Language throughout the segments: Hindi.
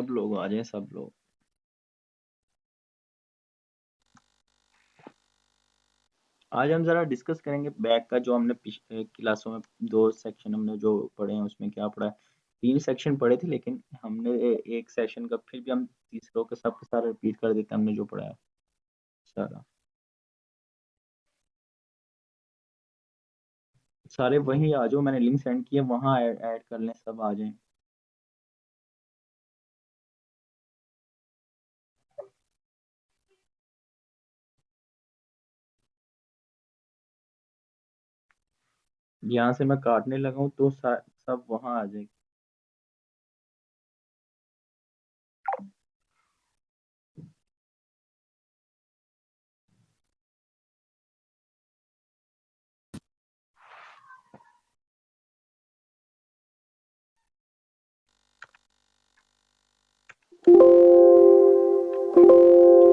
सब लोग आ जाएं, सब लोग। आज हम जरा डिस्कस करेंगे बैक का, जो हमने पिछले क्लासों में दो सेक्शन हमने जो पढ़े हैं उसमें क्या पढ़ा है। तीन सेक्शन पढ़े थे, लेकिन हमने एक सेशन का फिर भी हम तीसरों के सब के सारा रिपीट कर देते हैं हमने जो पढ़ा है सारा। सारे वही आ जाओ, मैंने लिंक सेंड किया, वहाँ ऐड कर लें, सब आ जाएं। यहाँ से मैं काटने लगा हूँ तो सब वहाँ आ जाए।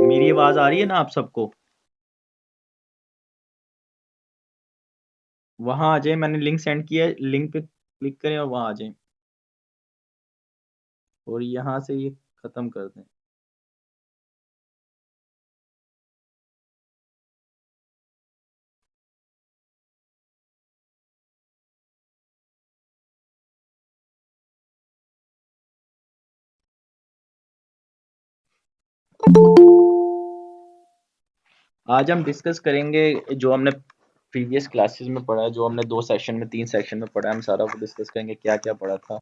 मेरी आवाज आ रही है ना आप सबको? वहाँ आ जाए, मैंने लिंक सेंड किया है, लिंक पे क्लिक करें और वहाँ आ जाए, और यहाँ से ये खत्म कर दें। आज हम डिस्कस करेंगे जो हमने प्रीवियस क्लासेस में पढ़ा है, जो हमने दो सेक्शन में तीन सेक्शन में पढ़ा है, हम सारा वो डिस्कस करेंगे क्या क्या पढ़ा था।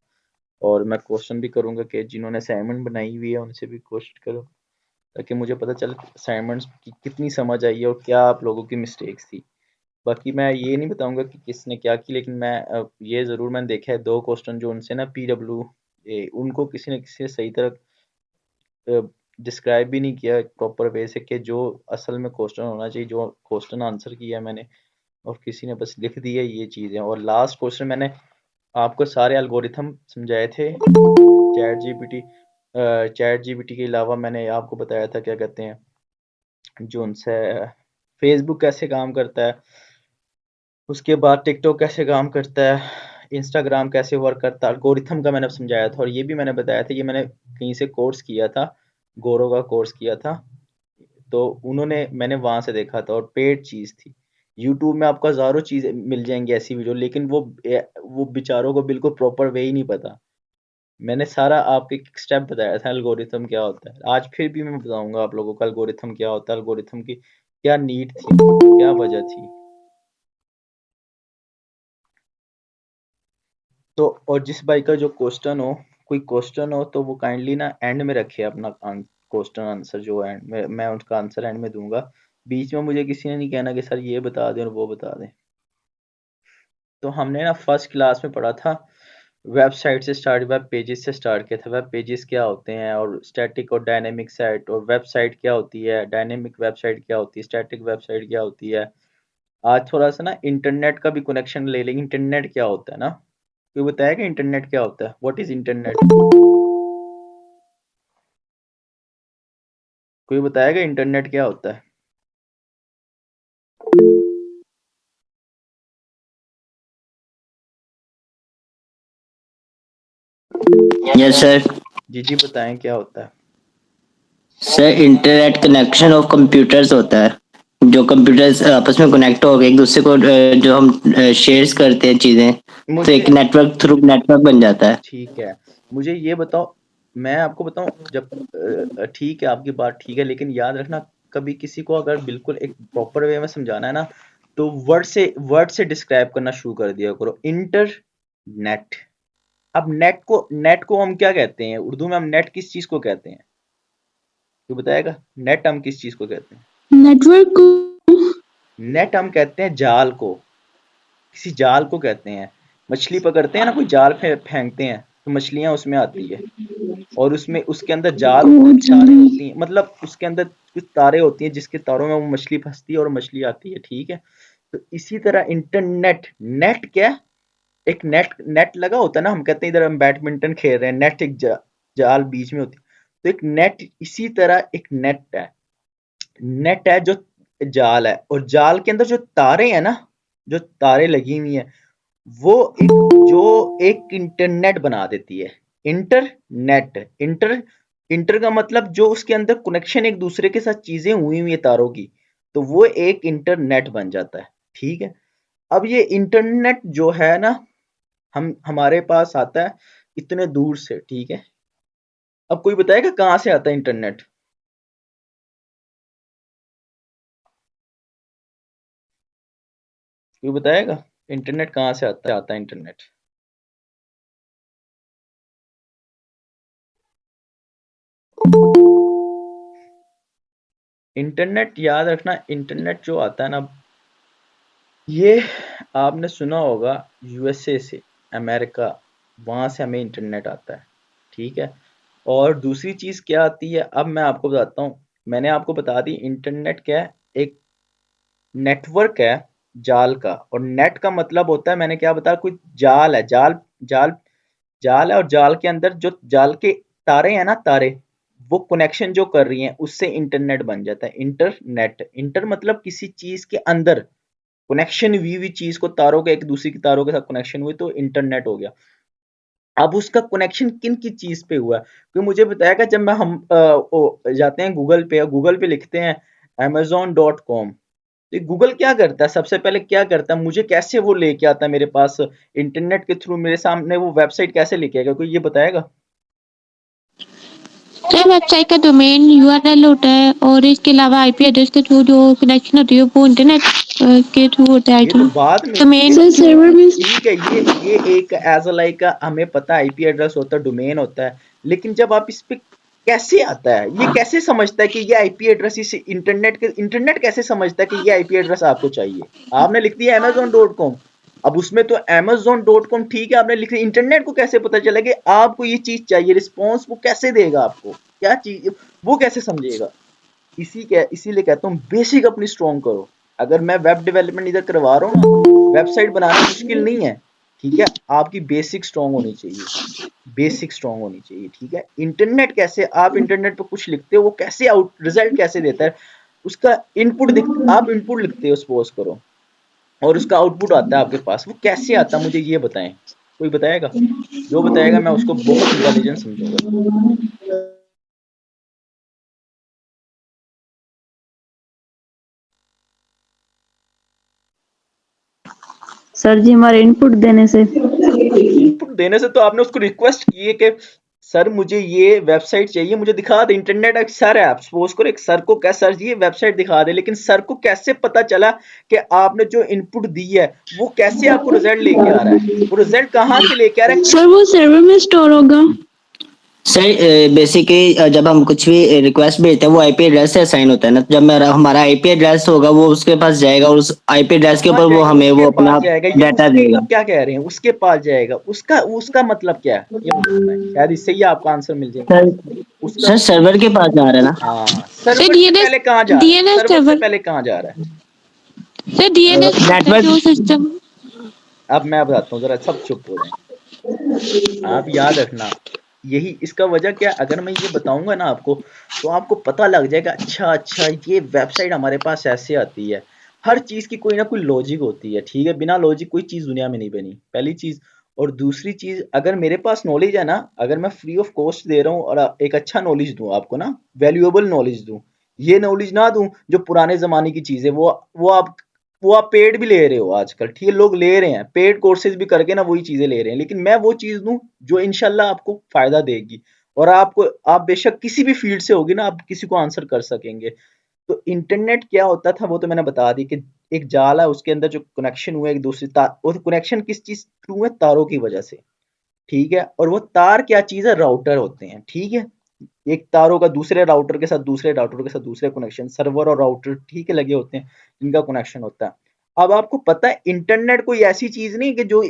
और मैं क्वेश्चन भी करूंगा कि जिन्होंने असाइनमेंट बनाई हुई है उनसे भी क्वेश्चन करो, ताकि मुझे पता चले असाइनमेंट्स की कितनी समझ आई है और क्या आप लोगों की मिस्टेक्स थी। बाकी मैं ये नहीं बताऊंगा कि किसने क्या की, लेकिन मैं ये ज़रूर मैंने देखा है दो क्वेश्चन जो उनसे ना PW उनको किसी न किसी ने सही तरह डिस्क्राइब भी नहीं किया प्रॉपर वे से कि जो असल में क्वेश्चन होना चाहिए, जो क्वेश्चन आंसर किया मैंने, और किसी ने बस लिख दिया ये चीज़ें। और लास्ट क्वेश्चन मैंने आपको सारे एल्गोरिथम समझाए थे चैट जीपीटी के अलावा मैंने आपको बताया था क्या कहते हैं, जो उनसे फेसबुक कैसे काम करता है, उसके बाद टिकटॉक कैसे काम करता है, इंस्टाग्राम कैसे वर्क करता है, एल्गोरिथम का मैंने समझाया था। और ये भी मैंने बताया था, ये मैंने कहीं से कोर्स किया था, गोरो का कोर्स किया था, तो उन्होंने मैंने वहां से देखा था, और पेड चीज थी। यूट्यूब में आपको हजारों चीजें मिल जाएंगी ऐसी वीडियो, लेकिन वो बेचारों को बिल्कुल प्रॉपर वे ही नहीं पता। मैंने सारा आपको एक स्टेप बताया था एल्गोरिथम क्या होता है। आज फिर भी मैं बताऊंगा आप लोगों को एल्गोरिथम क्या होता है, एल्गोरिथम की क्या नीड थी, क्या वजह थी। तो और जिस भाई का जो क्वेश्चन हो, कोई क्वेश्चन हो, तो वो काइंडली ना एंड में रखे अपना क्वेश्चन आंसर, जो एंड में मैं उसका आंसर एंड में दूंगा। बीच में मुझे किसी ने नहीं कहना कि सर ये बता दें और वो बता दें। तो हमने ना फर्स्ट क्लास में पढ़ा था, वेबसाइट से स्टार्ट, वेब पेजेस से स्टार्ट किया था। वेब पेजेस क्या होते हैं, और स्टैटिक और डायनेमिक साइट, और वेबसाइट क्या होती है, डायनेमिक वेबसाइट क्या होती है, स्टैटिक वेबसाइट क्या होती है। आज थोड़ा सा ना इंटरनेट का भी कनेक्शन ले लेंगे। इंटरनेट क्या होता है ना, कोई बताएगा इंटरनेट क्या होता है? What is internet? कोई बताएगा इंटरनेट क्या होता है? Yes sir. जी जी बताएं क्या होता है। Sir internet connection of computers होता है, जो कंप्यूटर्स आपस में कनेक्ट हो गए एक दूसरे को, जो हम शेयर्स करते हैं चीजें, तो मुझे एक नेटवर्क थ्रू नेटवर्क बन जाता है। ठीक है, मुझे ये बताओ, मैं आपको बताऊं, जब ठीक है आपकी बात ठीक है, लेकिन याद रखना, कभी किसी को अगर बिल्कुल एक प्रॉपर वे में समझाना है ना, तो वर्ड से डिस्क्राइब करना शुरू कर दिया करो। इंटरनेट। अब नेट को हम क्या कहते हैं उर्दू में? हम नेट किस चीज को कहते हैं? तो बताएगा नेट हम किस चीज को कहते हैं? नेटवर्क को। नेट हम कहते हैं जाल को, किसी जाल को कहते हैं। मछली पकड़ते हैं ना, कोई जाल फेंकते हैं तो मछलियां उसमें आती है, और उसमें उसके अंदर जाल तारे होती हैं, मतलब उसके अंदर कुछ तारे होती हैं जिसके तारों में वो मछली फंसती है और मछली आती है, ठीक है। तो इसी तरह इंटरनेट, नेट क्या है? एक नेट नेट लगा होता है ना, हम कहते हैं इधर हम बैडमिंटन खेल रहे हैं, नेट एक जाल बीच में होती है। तो एक नेट, इसी तरह एक नेट है जो जाल है, और जाल के अंदर जो तारे हैं ना, जो तारे लगी हुई हैं, वो एक जो एक इंटरनेट बना देती है। इंटरनेट, इंटर इंटर का मतलब जो उसके अंदर कनेक्शन एक दूसरे के साथ चीजें हुई हुई है तारों की, तो वो एक इंटरनेट बन जाता है। ठीक है, अब ये इंटरनेट जो है ना, हम हमारे पास आता है इतने दूर से। ठीक है, अब कोई बताएगा कहाँ से आता है इंटरनेट? कोई बताएगा इंटरनेट कहाँ से आता है इंटरनेट? इंटरनेट याद रखना, इंटरनेट जो आता है ना, ये आपने सुना होगा यूएसए से, अमेरिका, वहां से हमें इंटरनेट आता है। ठीक है, और दूसरी चीज क्या आती है, अब मैं आपको बताता हूँ। मैंने आपको बता दी इंटरनेट क्या है, एक नेटवर्क है जाल का। और नेट का मतलब होता है, मैंने क्या बताया, कोई जाल है, जाल जाल जाल है, और जाल के अंदर जो जाल के तारे हैं ना, तारे, वो कनेक्शन जो कर रही हैं, उससे इंटरनेट बन जाता है। इंटरनेट, इंटर मतलब किसी चीज के अंदर कनेक्शन हुई हुई चीज को, तारों के एक दूसरे की तारों के साथ कनेक्शन हुए, तो इंटरनेट हो गया। अब उसका कनेक्शन किन की चीज पे हुआ है, क्योंकि मुझे बताया जब मैं हम जाते हैं गूगल पे, गूगल पे लिखते हैं amazon.com, तो गूगल क्या करता है, सबसे पहले क्या करता है, मुझे कैसे वो लेके आता है मेरे पास, इंटरनेट के थ्रू मेरे सामने वो वेबसाइट कैसे लेके आएगा, कोई ये बताएगा? सर वेबसाइट का डोमेन यूआरएल होता है और इसके अलावा आईपी एड्रेस के थ्रू जो कनेक्शन होती है वो इंटरनेट के थ्रू होता है। ये तो बाद में, डोमेन ये सर सर्वर में ठीक है, ये एक एज अ लाइक हमें पता है आईपी एड्रेस होता है, डोमेन होता है, लेकिन जब आप इस पे कैसे आता है, ये कैसे समझता है कि ये आईपी एड्रेस, इस इंटरनेट कैसे समझता है कि ये आईपी एड्रेस आपको चाहिए? आपने लिख दिया amazon.com, अब उसमें तो amazon.com ठीक है आपने लिख दिया, इंटरनेट को कैसे पता चला कि आपको ये चीज चाहिए, रिस्पॉन्स वो कैसे देगा आपको, क्या चीज वो कैसे समझेगा? इसीलिए कहता हूँ बेसिक अपनी स्ट्रॉन्ग करो। अगर मैं वेब डेवलपमेंट इधर करवा रहा हूँ ना, वेबसाइट बनाना मुश्किल नहीं है। ठीक है, आपकी बेसिक स्ट्रॉन्ग होनी चाहिए, बेसिक स्ट्रॉन्ग होनी चाहिए। ठीक है, इंटरनेट कैसे, आप इंटरनेट पे कुछ लिखते हो, वो कैसे आउट रिजल्ट कैसे देता है, उसका इनपुट दिख, आप इनपुट लिखते हो सपोज करो, और उसका आउटपुट आता है आपके पास, वो कैसे आता है मुझे ये बताएं, कोई बताएगा? जो बताएगा मैं उसको बहुत इंटेलिजेंट समझूंगा। सर जी हमारे इनपुट देने से। इनपुट देने से तो आपने उसको रिक्वेस्ट की है कि सर मुझे ये वेबसाइट चाहिए, मुझे दिखा दे। इंटरनेट एक सर है, आप सपोज करो एक सर को, क्या सर जी ये वेबसाइट दिखा दे, लेकिन सर को कैसे पता चला कि आपने जो इनपुट दी है वो कैसे आपको रिजल्ट लेके आ रहा है, वो रिजल्ट कहाँ से लेके आ रहा है, सर वो सर्वर में स्टोर होगा। सर बेसिकली जब हम कुछ भी रिक्वेस्ट भेजते हैं वो आईपी एड्रेस से असाइन होता है ना, जब मेरा हमारा आईपी एड्रेस होगा वो उसके पास जाएगा और उस आईपी एड्रेस के कहाँ ऊपर वो जाएगा, हमें उसके वो पास अपना जाएगा, ये डाटा उसके देगा। आप क्या कह रहे हैं, उसके पास जाएगा, उसका उसका मतलब क्या है, ये मुझे बताएं, शायद इससे ही आपका आंसर मिल जाएगा। सर उसका, सर सर्वर के पास जा रहा है ना। हाँ, सर सर्वर से डीएनएस पहले कहाँ जा रहा है, डीएनएस सर्वर से सर्वर, पहले कहाँ जा रहा है? सर डीएनएस होता है नेटवर्क। जो सिस्टम। अब मैं बताता हूँ, जरा सब चुप हो जाएं। आप याद रखना, यही इसका वजह क्या है, अगर मैं ये बताऊंगा ना आपको, तो आपको पता लग जाएगा, अच्छा अच्छा ये वेबसाइट हमारे पास ऐसे आती है। हर चीज की कोई ना कोई लॉजिक होती है। ठीक है, बिना लॉजिक कोई चीज दुनिया में नहीं बनी, पहली चीज। और दूसरी चीज, अगर मेरे पास नॉलेज है ना, अगर मैं फ्री ऑफ कॉस्ट दे रहा हूँ और एक अच्छा नॉलेज दूं आपको ना, वैल्यूएबल नॉलेज दूं, ये नॉलेज ना दूं जो पुराने जमाने की चीजें, वो आप वो आप पेड भी ले रहे हो आजकल। ठीक है, लोग ले रहे हैं पेड कोर्सेज भी करके ना, वही चीजें ले रहे हैं, लेकिन मैं वो चीज दूं जो इंशाल्लाह आपको फायदा देगी, और आपको, आप बेशक किसी भी फील्ड से होगी ना, आप किसी को आंसर कर सकेंगे। तो इंटरनेट क्या होता था वो तो मैंने बता दी कि एक जाल है, उसके अंदर जो कनेक्शन हुआ एक दूसरे तार, वो कनेक्शन किस चीज थ्रू है, तारों की वजह से। ठीक है, और वो तार क्या चीज है, राउटर होते हैं। ठीक है, एक तारों का दूसरे राउटर के साथ, दूसरे राउटर के साथ दूसरे कनेक्शन, सर्वर और राउटर ठीक है लगे होते हैं, इनका कनेक्शन होता है। अब आपको पता है इंटरनेट कोई ऐसी चीज नहीं कि जो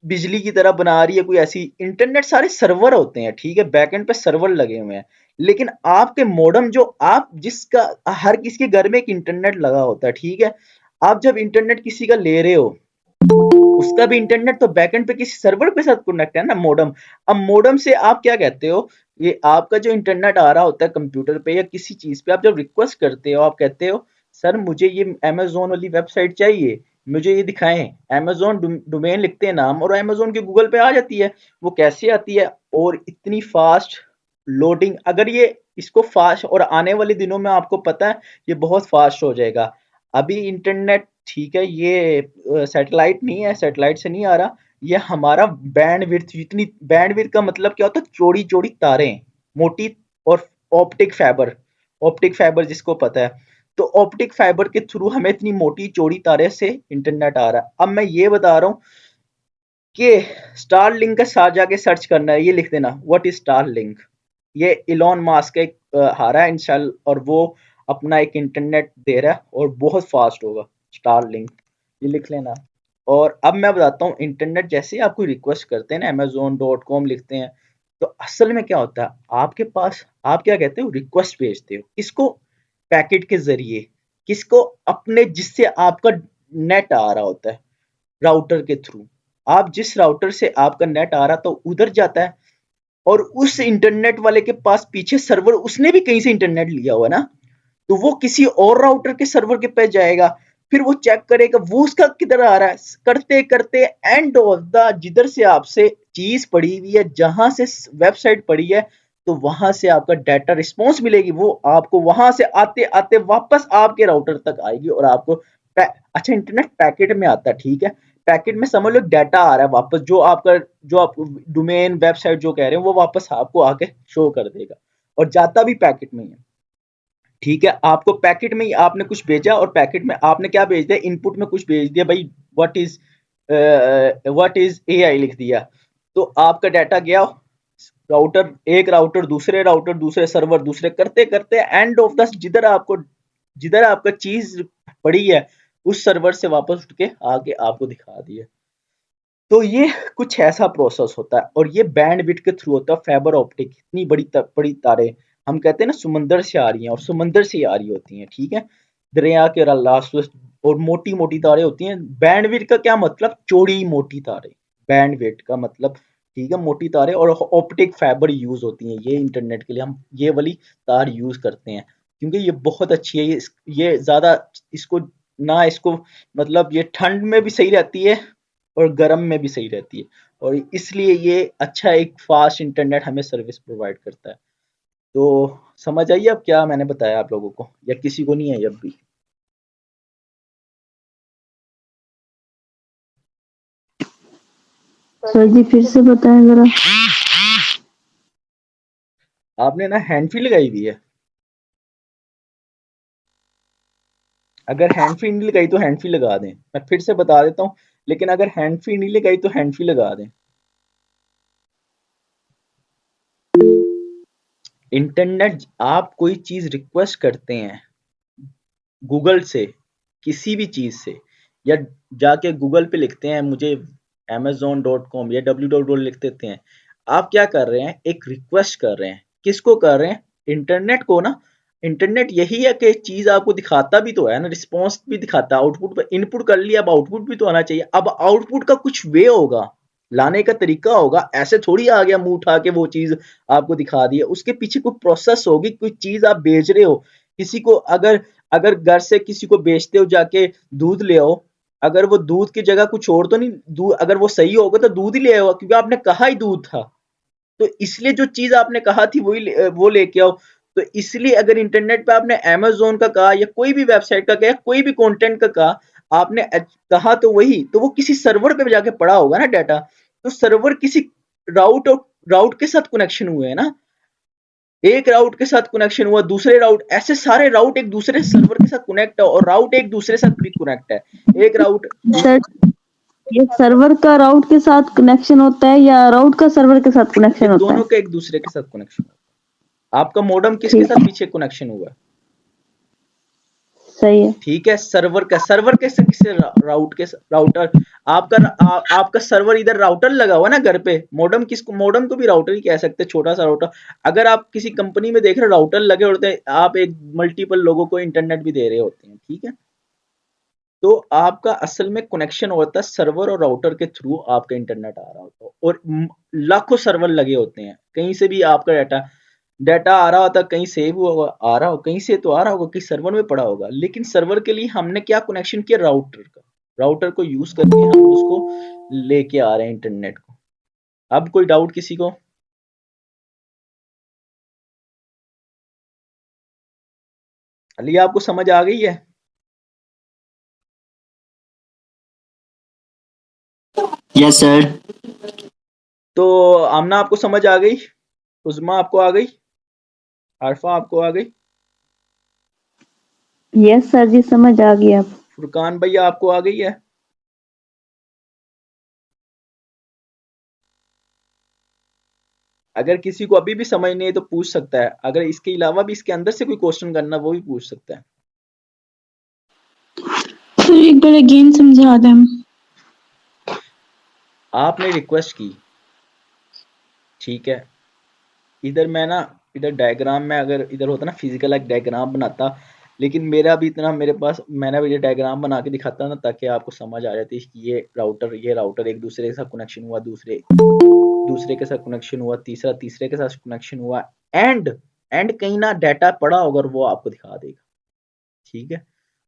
बिजली की तरह बना रही है, कोई ऐसी, इंटरनेट सारे सर्वर होते हैं। ठीक है, बैकएंड पे सर्वर लगे हुए हैं, लेकिन आपके मॉडेम जो, आप जिसका, हर किसी के घर में एक इंटरनेट लगा होता है। ठीक है, आप जब इंटरनेट किसी का ले रहे हो, उसका भी इंटरनेट तो बैकएंड पे किसी सर्वर के साथ कनेक्ट है ना, मॉडेम। अब मॉडेम से आप क्या कहते हो, ये आपका जो इंटरनेट आ रहा होता है कंप्यूटर पे या किसी चीज पे, आप जब रिक्वेस्ट करते हो, आप कहते हो सर मुझे ये अमेजोन वाली वेबसाइट चाहिए, मुझे ये दिखाएं, अमेजोन डोमेन लिखते हैं नाम, और अमेजोन के गूगल पे आ जाती है। वो कैसे आती है, और इतनी फास्ट, लोडिंग, अगर ये इसको फास्ट, और आने वाले दिनों में आपको पता है ये बहुत फास्ट हो जाएगा। अभी इंटरनेट ठीक है, ये सैटेलाइट नहीं है, सैटेलाइट से नहीं आ रहा, ये हमारा बैंडविड्थ, जितनी बैंडविड्थ का मतलब क्या होता है, चौड़ी चौड़ी तारें, मोटी, और ऑप्टिक फाइबर, ऑप्टिक फाइबर जिसको पता है, तो ऑप्टिक फाइबर के थ्रू हमें इतनी मोटी चौड़ी तारे से इंटरनेट आ रहा है। अब मैं ये बता रहा हूँ कि स्टारलिंक का साथ जाके सर्च करना है, ये लिख देना व्हाट इज स्टारलिंक। ये इलॉन मास्क एक हारा है इंशाल, और वो अपना एक इंटरनेट दे रहा है और बहुत फास्ट होगा स्टारलिंक, ये लिख लेना। और अब मैं बताता हूँ, इंटरनेट जैसे ही आपको रिक्वेस्ट करते हैं ना, amazon.com लिखते हैं, तो असल में क्या होता है, आपके पास आप क्या कहते हो, रिक्वेस्ट भेजते हो किसको, पैकेट के जरिए, किसको, अपने जिससे आपका नेट आ रहा होता है, राउटर के थ्रू। आप जिस राउटर से आपका नेट आ रहा, तो उधर जाता है, और उस इंटरनेट वाले के पास पीछे सर्वर, उसने भी कहीं से इंटरनेट लिया हुआ ना, तो वो किसी और राउटर के सर्वर के पे जाएगा, फिर वो चेक करेगा वो उसका किधर आ रहा है, करते करते एंड ऑफ द, जिधर से आपसे चीज पड़ी हुई है, जहां से वेबसाइट पड़ी है, तो वहां से आपका डाटा रिस्पॉन्स मिलेगी, वो आपको वहां से आते आते वापस आपके राउटर तक आएगी, और आपको अच्छा, इंटरनेट पैकेट में आता है, ठीक है, पैकेट में समझ लो डाटा आ रहा है वापस, जो आपका, जो आप डोमेन वेबसाइट जो कह रहे हैं, वो वापस आपको आके शो कर देगा, और जाता भी पैकेट में ही है। ठीक है, आपको पैकेट में ही आपने कुछ भेजा, और पैकेट में आपने क्या भेज दिया, इनपुट में कुछ भेज दिया भाई, व्हाट इज एआई लिख दिया, तो आपका डाटा गया राउटर, एक राउटर दूसरे, राउटर दूसरे, सर्वर दूसरे, करते करते एंड ऑफ द, जिधर आपका चीज पड़ी है, उस सर्वर से वापस उठ के आके आपको दिखा दिया। तो ये कुछ ऐसा प्रोसेस होता है, और ये बैंडविड्थ के थ्रू होता है, फाइबर ऑप्टिक, इतनी बड़ी तारे, हम कहते हैं ना समंदर से आ रही हैं, और समंदर से आ रही होती हैं, ठीक है, दरिया के लास्ट, और मोटी मोटी तारे होती हैं। बैंडविड्थ का क्या मतलब, चौड़ी मोटी तारे, बैंडविड्थ का मतलब, ठीक है, मोटी तारे, और ऑप्टिक फाइबर यूज होती हैं, ये इंटरनेट के लिए हम ये वाली तार यूज करते हैं, क्योंकि ये बहुत अच्छी है, ये ज्यादा, इसको ना, इसको मतलब ये ठंड में भी सही रहती है, और गर्म में भी सही रहती है, और इसलिए ये अच्छा एक फास्ट इंटरनेट हमें सर्विस प्रोवाइड करता है। तो समझ आइए अब क्या मैंने बताया आप लोगों को, या किसी को नहीं है अब भी? सर जी फिर से बताएं जरा। आपने ना हैंड फ्री लगाई हुई है? अगर हैंड फ्री नहीं लगाई तो हैंड फ्री लगा दें, मैं फिर से बता देता हूँ, लेकिन अगर हैंड फ्री नहीं लगाई तो हैंड फ्री लगा दें। इंटरनेट, आप कोई चीज रिक्वेस्ट करते हैं गूगल से, किसी भी चीज से, या जाके गूगल पे लिखते हैं मुझे amazon.com या www लिख देते हैं, आप क्या कर रहे हैं, एक रिक्वेस्ट कर रहे हैं, किसको कर रहे हैं, इंटरनेट को ना। इंटरनेट यही है कि चीज आपको दिखाता भी तो है ना, रिस्पॉन्स भी दिखाता है, आउटपुट पर इनपुट कर लिया, अब आउटपुट भी तो आना चाहिए, अब आउटपुट का कुछ वे होगा, लाने का तरीका होगा, ऐसे थोड़ी आ गया मुंह उठा के वो चीज आपको दिखा दी है, उसके पीछे कोई प्रोसेस होगी, कोई चीज आप बेच रहे हो किसी को, अगर अगर घर से किसी को बेचते हो जाके दूध ले आओ, अगर वो दूध की जगह कुछ और तो नहीं, दूध अगर वो सही होगा तो दूध ही ले आओ, क्योंकि आपने कहा ही दूध था, तो इसलिए जो चीज आपने कहा थी वो लेके आओ। तो इसलिए अगर इंटरनेट पे आपने अमेज़न का कहा, या कोई भी वेबसाइट का कहा, कोई भी कंटेंट का कहा, आपने कहा तो वही, तो वो किसी सर्वर पे जाके पड़ा होगा ना डाटा, तो सर्वर किसी राउट और राउट के साथ कनेक्शन हुए है ना, एक राउट के साथ कनेक्शन हुआ, दूसरे राउट, ऐसे सारे राउट एक दूसरे सर्वर के साथ कनेक्ट है, और राउट एक दूसरे साथ भी कनेक्ट है, एक राउट, सर ये सर्वर का राउट के साथ कनेक्शन होता है या राउट का सर्वर के साथ ये कनेक्शन होता दोनों है? का एक दूसरे के साथ कनेक्शन है। आपका मॉडेम किसके ठीक साथ है, पीछे कनेक्शन हुआ है? सही है। ठीक है, सर्वर के से किससे, राउट के राउटर, आपका सर्वर इधर राउटर लगा हुआ ना घर पे, मॉडेम किसको, मॉडेम को भी राउटर ही कह सकते हैं, छोटा सा राउटर। अगर आप किसी कंपनी में देख रहे हो राउटर लगे होते हैं, आप एक मल्टीपल लोगों को इंटरनेट भी दे रहे होते हैं, ठीक है, तो आपका असल में कनेक्शन होता है सर्वर और राउटर के थ्रू, आपका इंटरनेट आ रहा होता है, और लाखों सर्वर लगे होते हैं, कहीं से भी आपका डाटा डाटा आ रहा होता है, कहीं सेव हुआ हुआ आ रहा हो, कहीं से तो आ रहा होगा, कहीं सर्वर में पड़ा होगा, लेकिन सर्वर के लिए हमने क्या कनेक्शन किया, राउटर का, राउटर को यूज करके हम उसको लेके आ रहे हैं इंटरनेट को। अब कोई डाउट किसी को? अली आपको समझ आ गई है? Yes sir. तो आमना आपको समझ आ गई? उज़मा आपको आ गई? आरफा आपको आ गई? यस सर जी, समझ आ गई अब। फुरकान भैया आपको आ गई है? अगर किसी को अभी भी समझ नहीं है तो पूछ सकता है, अगर इसके अलावा भी इसके अंदर से कोई क्वेश्चन करना वो भी पूछ सकता है। सर एक बार अगेन समझा दें। आपने रिक्वेस्ट की, ठीक है, इधर मैं ना, इधर डायग्राम में अगर इधर होता ना फिजिकल एक डायग्राम बनाता, लेकिन मेरा भी इतना मेरे पास, मैंने भी ये डायग्राम बना के दिखाता ना ताकि आपको समझ आ जाती कि ये राउटर एक दूसरे के साथ कनेक्शन हुआ, दूसरे दूसरे के साथ कनेक्शन हुआ, तीसरा तीसरे के साथ कनेक्शन हुआ, एंड एंड कहीं ना डाटा पड़ा होगा और वो आपको दिखा देगा, ठीक है।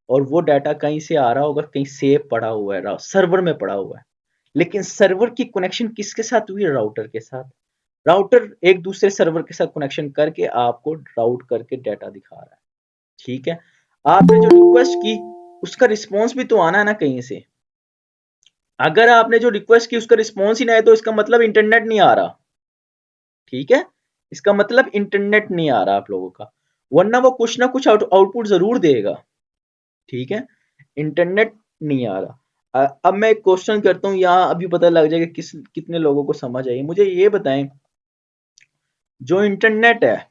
और वो डाटा कहीं से आ रहा होगा, कहीं सेव पड़ा हुआ है, सर्वर में पड़ा हुआ है, लेकिन सर्वर की कनेक्शन किसके साथ हुई है? राउटर के साथ। राउटर एक दूसरे सर्वर के साथ कनेक्शन करके आपको राउट करके डाटा दिखा रहा है, ठीक है। आपने जो रिक्वेस्ट की उसका रिस्पॉन्स भी तो आना है ना कहीं से। अगर आपने जो रिक्वेस्ट की उसका रिस्पॉन्स ही ना है तो इसका मतलब इंटरनेट नहीं आ रहा, ठीक है। इसका मतलब इंटरनेट नहीं आ रहा आप लोगों का, वरना वो कुछ ना कुछ आउटपुट जरूर देगा, ठीक है। इंटरनेट नहीं आ रहा। अब मैं एक क्वेश्चन करता हूँ, यहाँ अभी पता लग जाएगा कितने लोगों को समझ आई। मुझे ये बताएं, जो इंटरनेट है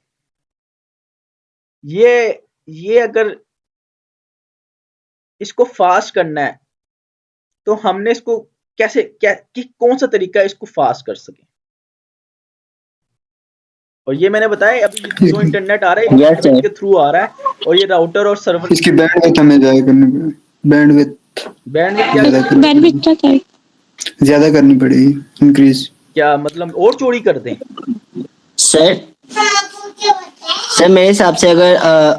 ये ये अगर इसको फास्ट करना है तो हमने इसको कैसे कौन सा तरीका है इसको फास्ट कर सके? और ये मैंने बताया अभी जो इंटरनेट आ रहा है यस बैंडविड्थ सर। के थ्रू आ रहा है, और ये राउटर और सर्वर इसकी बैंडविड्थ हमें ज्यादा करनी पड़ेगी। बैंडविड्थ क्या ज्यादा करनी बैंडविड्थ क्या है? ज्यादा करनी पड़ेगी, इंक्रीज। क्या मतलब और चोरी कर दें? सर सर मेरे हिसाब से अगर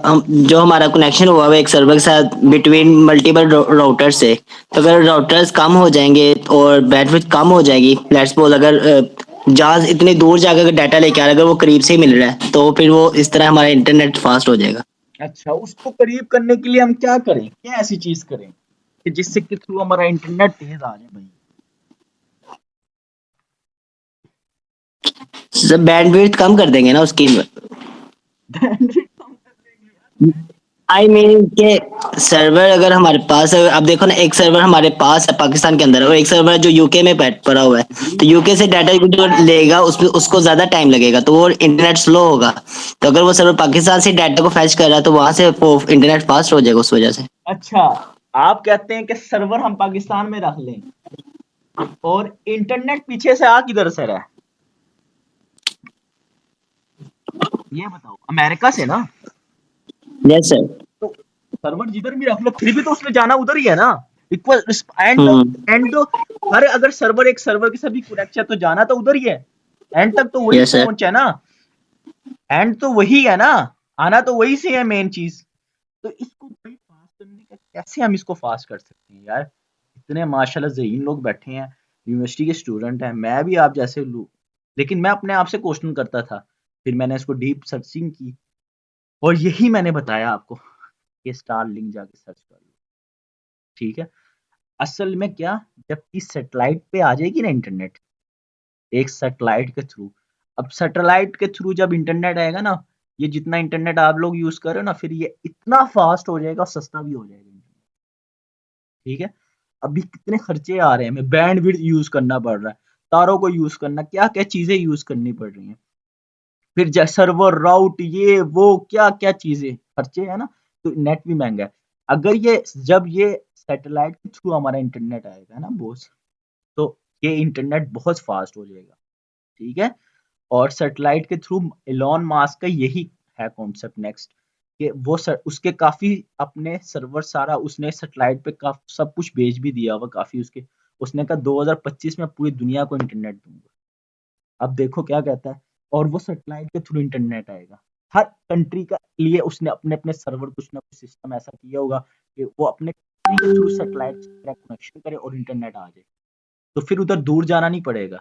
हम जो हमारा कनेक्शन हुआ है एक सर्वर के साथ बिटवीन मल्टीपल राउटर से, तो अगर राउटर्स कम हो जाएंगे और बैंडविड्थ कम हो जाएगी, लेट्स सपोज अगर जहाज इतनी दूर जाकर अगर डाटा लेके आ रहा है, अगर वो करीब से ही मिल रहा है तो फिर वो इस तरह हमारा इंटरनेट फास्ट हो जाएगा। अच्छा, उसको करीब करने के लिए हम क्या करें, क्या ऐसी चीज करें कि जिससे के थ्रू हमारा इंटरनेट तेज आ जाए भाई? सर बैंडविड्थ कम कर देंगे ना उसकी। आई मीन के सर्वर अगर हमारे पास है, अब देखो ना, एक सर्वर हमारे पास है पाकिस्तान के अंदर और एक सर्वर जो यूके में पड़ा हुआ है, तो यूके से डाटा जो लेगा उसमें उसको ज्यादा टाइम लगेगा तो वो इंटरनेट स्लो होगा। तो अगर वो सर्वर पाकिस्तान से डाटा को फैच कर रहा है तो वहां से वो इंटरनेट फास्ट हो जाएगा उस वजह से। अच्छा, आप कहते हैं कि सर्वर हम पाकिस्तान में रख लें और इंटरनेट पीछे से आ किधर से रहा है? ये बताओ, अमेरिका से ना? Yes sir. तो सर्वर जिधर भी रख लो फिर भी तो उसने जाना उधर ही है ना। Equal and hmm. एंड हर अगर सर्वर एक सर्वर के साथ भी कनेक्ट है तो जाना तो उधर ही है, एंड तक तो वही यस सर। पहुंच है ना, एंड तो वही है ना, आना तो वही से है मेन चीज। तो इसको भाई फास्ट करने का कैसे हम इसको फास्ट कर सकते हैं यार? इतने माशाल्लाह ज़हीन लोग बैठे हैं, यूनिवर्सिटी के स्टूडेंट हैं, मैं भी आप जैसे लोग, लेकिन मैं अपने आप से क्वेश्चन करता था, फिर मैंने इसको डीप सर्चिंग की और यही मैंने बताया आपको कि स्टार लिंक जाके सर्च कर लो, ठीक है। असल में क्या, जबकि सैटेलाइट पे आ जाएगी ना इंटरनेट, एक सैटेलाइट के थ्रू, अब सैटेलाइट के थ्रू जब इंटरनेट आएगा ना, ये जितना इंटरनेट आप लोग यूज कर रहे हो ना, फिर ये इतना फास्ट हो जाएगा, सस्ता भी हो जाएगा, ठीक है। अभी कितने खर्चे आ रहे हैं, हमें बैंडविड्थ यूज करना पड़ रहा है, तारों को यूज करना, क्या क्या चीजें यूज करनी पड़ रही हैं, फिर सर्वर राउट ये वो क्या क्या चीजें खर्चे है ना, तो नेट भी महंगा है। अगर ये जब ये सैटेलाइट के थ्रू हमारा इंटरनेट आएगा ना बोस, तो ये इंटरनेट बहुत फास्ट हो जाएगा, ठीक है। और सैटेलाइट के थ्रू एलॉन मास्क का यही है कॉन्सेप्ट नेक्स्ट, कि वो उसके काफी अपने सर्वर सारा उसने सैटेलाइट पे सब कुछ भेज भी दिया हुआ काफी उसके, उसने कहा 2025 में पूरी दुनिया को इंटरनेट दूंगा। अब देखो क्या कहता है, और वो सैटेलाइट के थ्रू इंटरनेट आएगा हर कंट्री का लिए, उसने अपने अपने सर्वर कुछ ना कुछ सिस्टम ऐसा किया होगा कि वो अपने कंट्री के थ्रू सैटेलाइट से कनेक्शन करे और इंटरनेट आ जाए, तो फिर उधर दूर जाना नहीं पड़ेगा।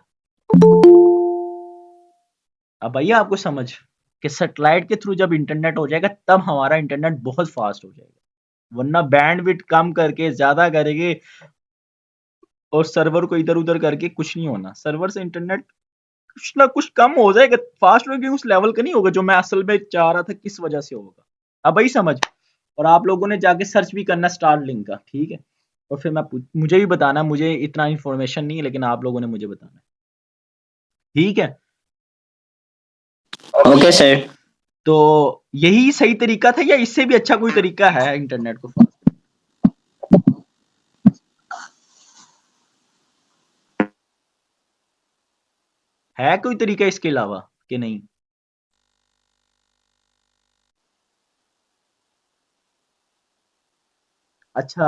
अब भैया आपको समझ? कि सैटेलाइट के थ्रू जब इंटरनेट हो जाएगा तब हमारा इंटरनेट बहुत फास्ट हो जाएगा, वरना बैंडविड्थ कम करके ज़्यादा करेंगे और सर्वर को इधर-उधर करके कुछ नहीं होना। सर्वर से इंटरनेट कुछ ना कुछ कम हो जाएगा, फास्ट लेकिन उस लेवल का नहीं होगा जो मैं असल में चाह रहा था, किस वजह से होगा। अब आई समझ? और आप लोगों ने जाके सर्च भी करना स्टारलिंक का, ठीक है? और फिर मुझे भी बताना, मुझे इतना इन्फॉर्मेशन नहीं है लेकिन आप लोगों ने मुझे बताना है। ठीक है? Okay sir. तो यही सही तरीका था या इससे भी अच्छा कोई तरीका है इंटरनेट को फास्ट करने का? है कोई तरीका इसके अलावा कि नहीं? अच्छा,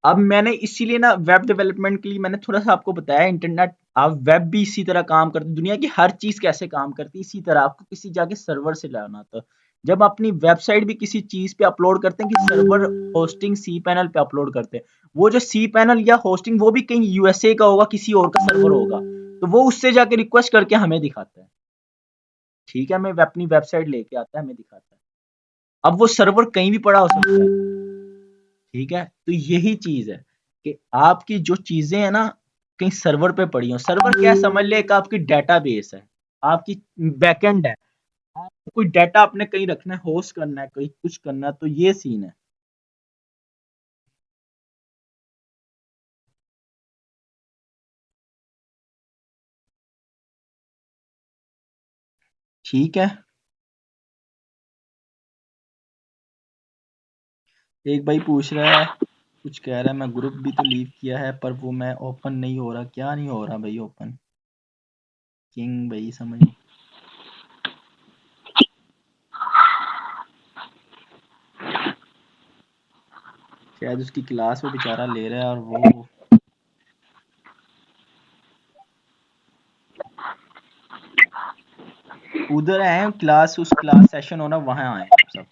अब मैंने इसीलिए ना वेब डेवलपमेंट के लिए मैंने थोड़ा-सा आपको बताया इंटरनेट, आप वेब भी इसी तरह काम करती है, दुनिया की हर चीज़ कैसे काम करती है इसी तरह आपको किसी जाके सर्वर से लाना होता है। जब अपनी वेबसाइट भी किसी चीज़ पे अपलोड करते हैं, कि सर्वर होस्टिंग cPanel पे अपलोड करते हैं, वो जो cPanel या होस्टिंग वो भी कहीं यूएसए का होगा, किसी और का सर्वर होगा, तो वो उससे जाके रिक्वेस्ट करके हमें दिखाता है। ठीक है? हमें अपनी वेबसाइट लेके आता है, हमें दिखाता है। अब वो सर्वर कहीं भी पड़ा हो सकता है। ठीक है? तो यही चीज़ है कि आपकी जो चीज़ें हैं ना, कहीं सर्वर पे पड़ी हों। सर्वर क्या समझ ले, एक आपकी डेटाबेस है, आपकी बैकएंड है। आपको कोई डेटा आपने कहीं रखना है, होस्ट करना है, कहीं कुछ करना है, तो ये सीन है। ठीक है? एक भाई पूछ रहा है, कुछ कह रहा है मैं ग्रुप भी तो लीव किया है पर वो मैं ओपन नहीं हो रहा। क्या नहीं हो रहा भाई ओपन? किंग भाई समझ नहीं। शायद उसकी क्लास वो बेचारा ले रहा है और वो उधर आए क्लास, उस क्लास सेशन हो ना वहाँ आए सब।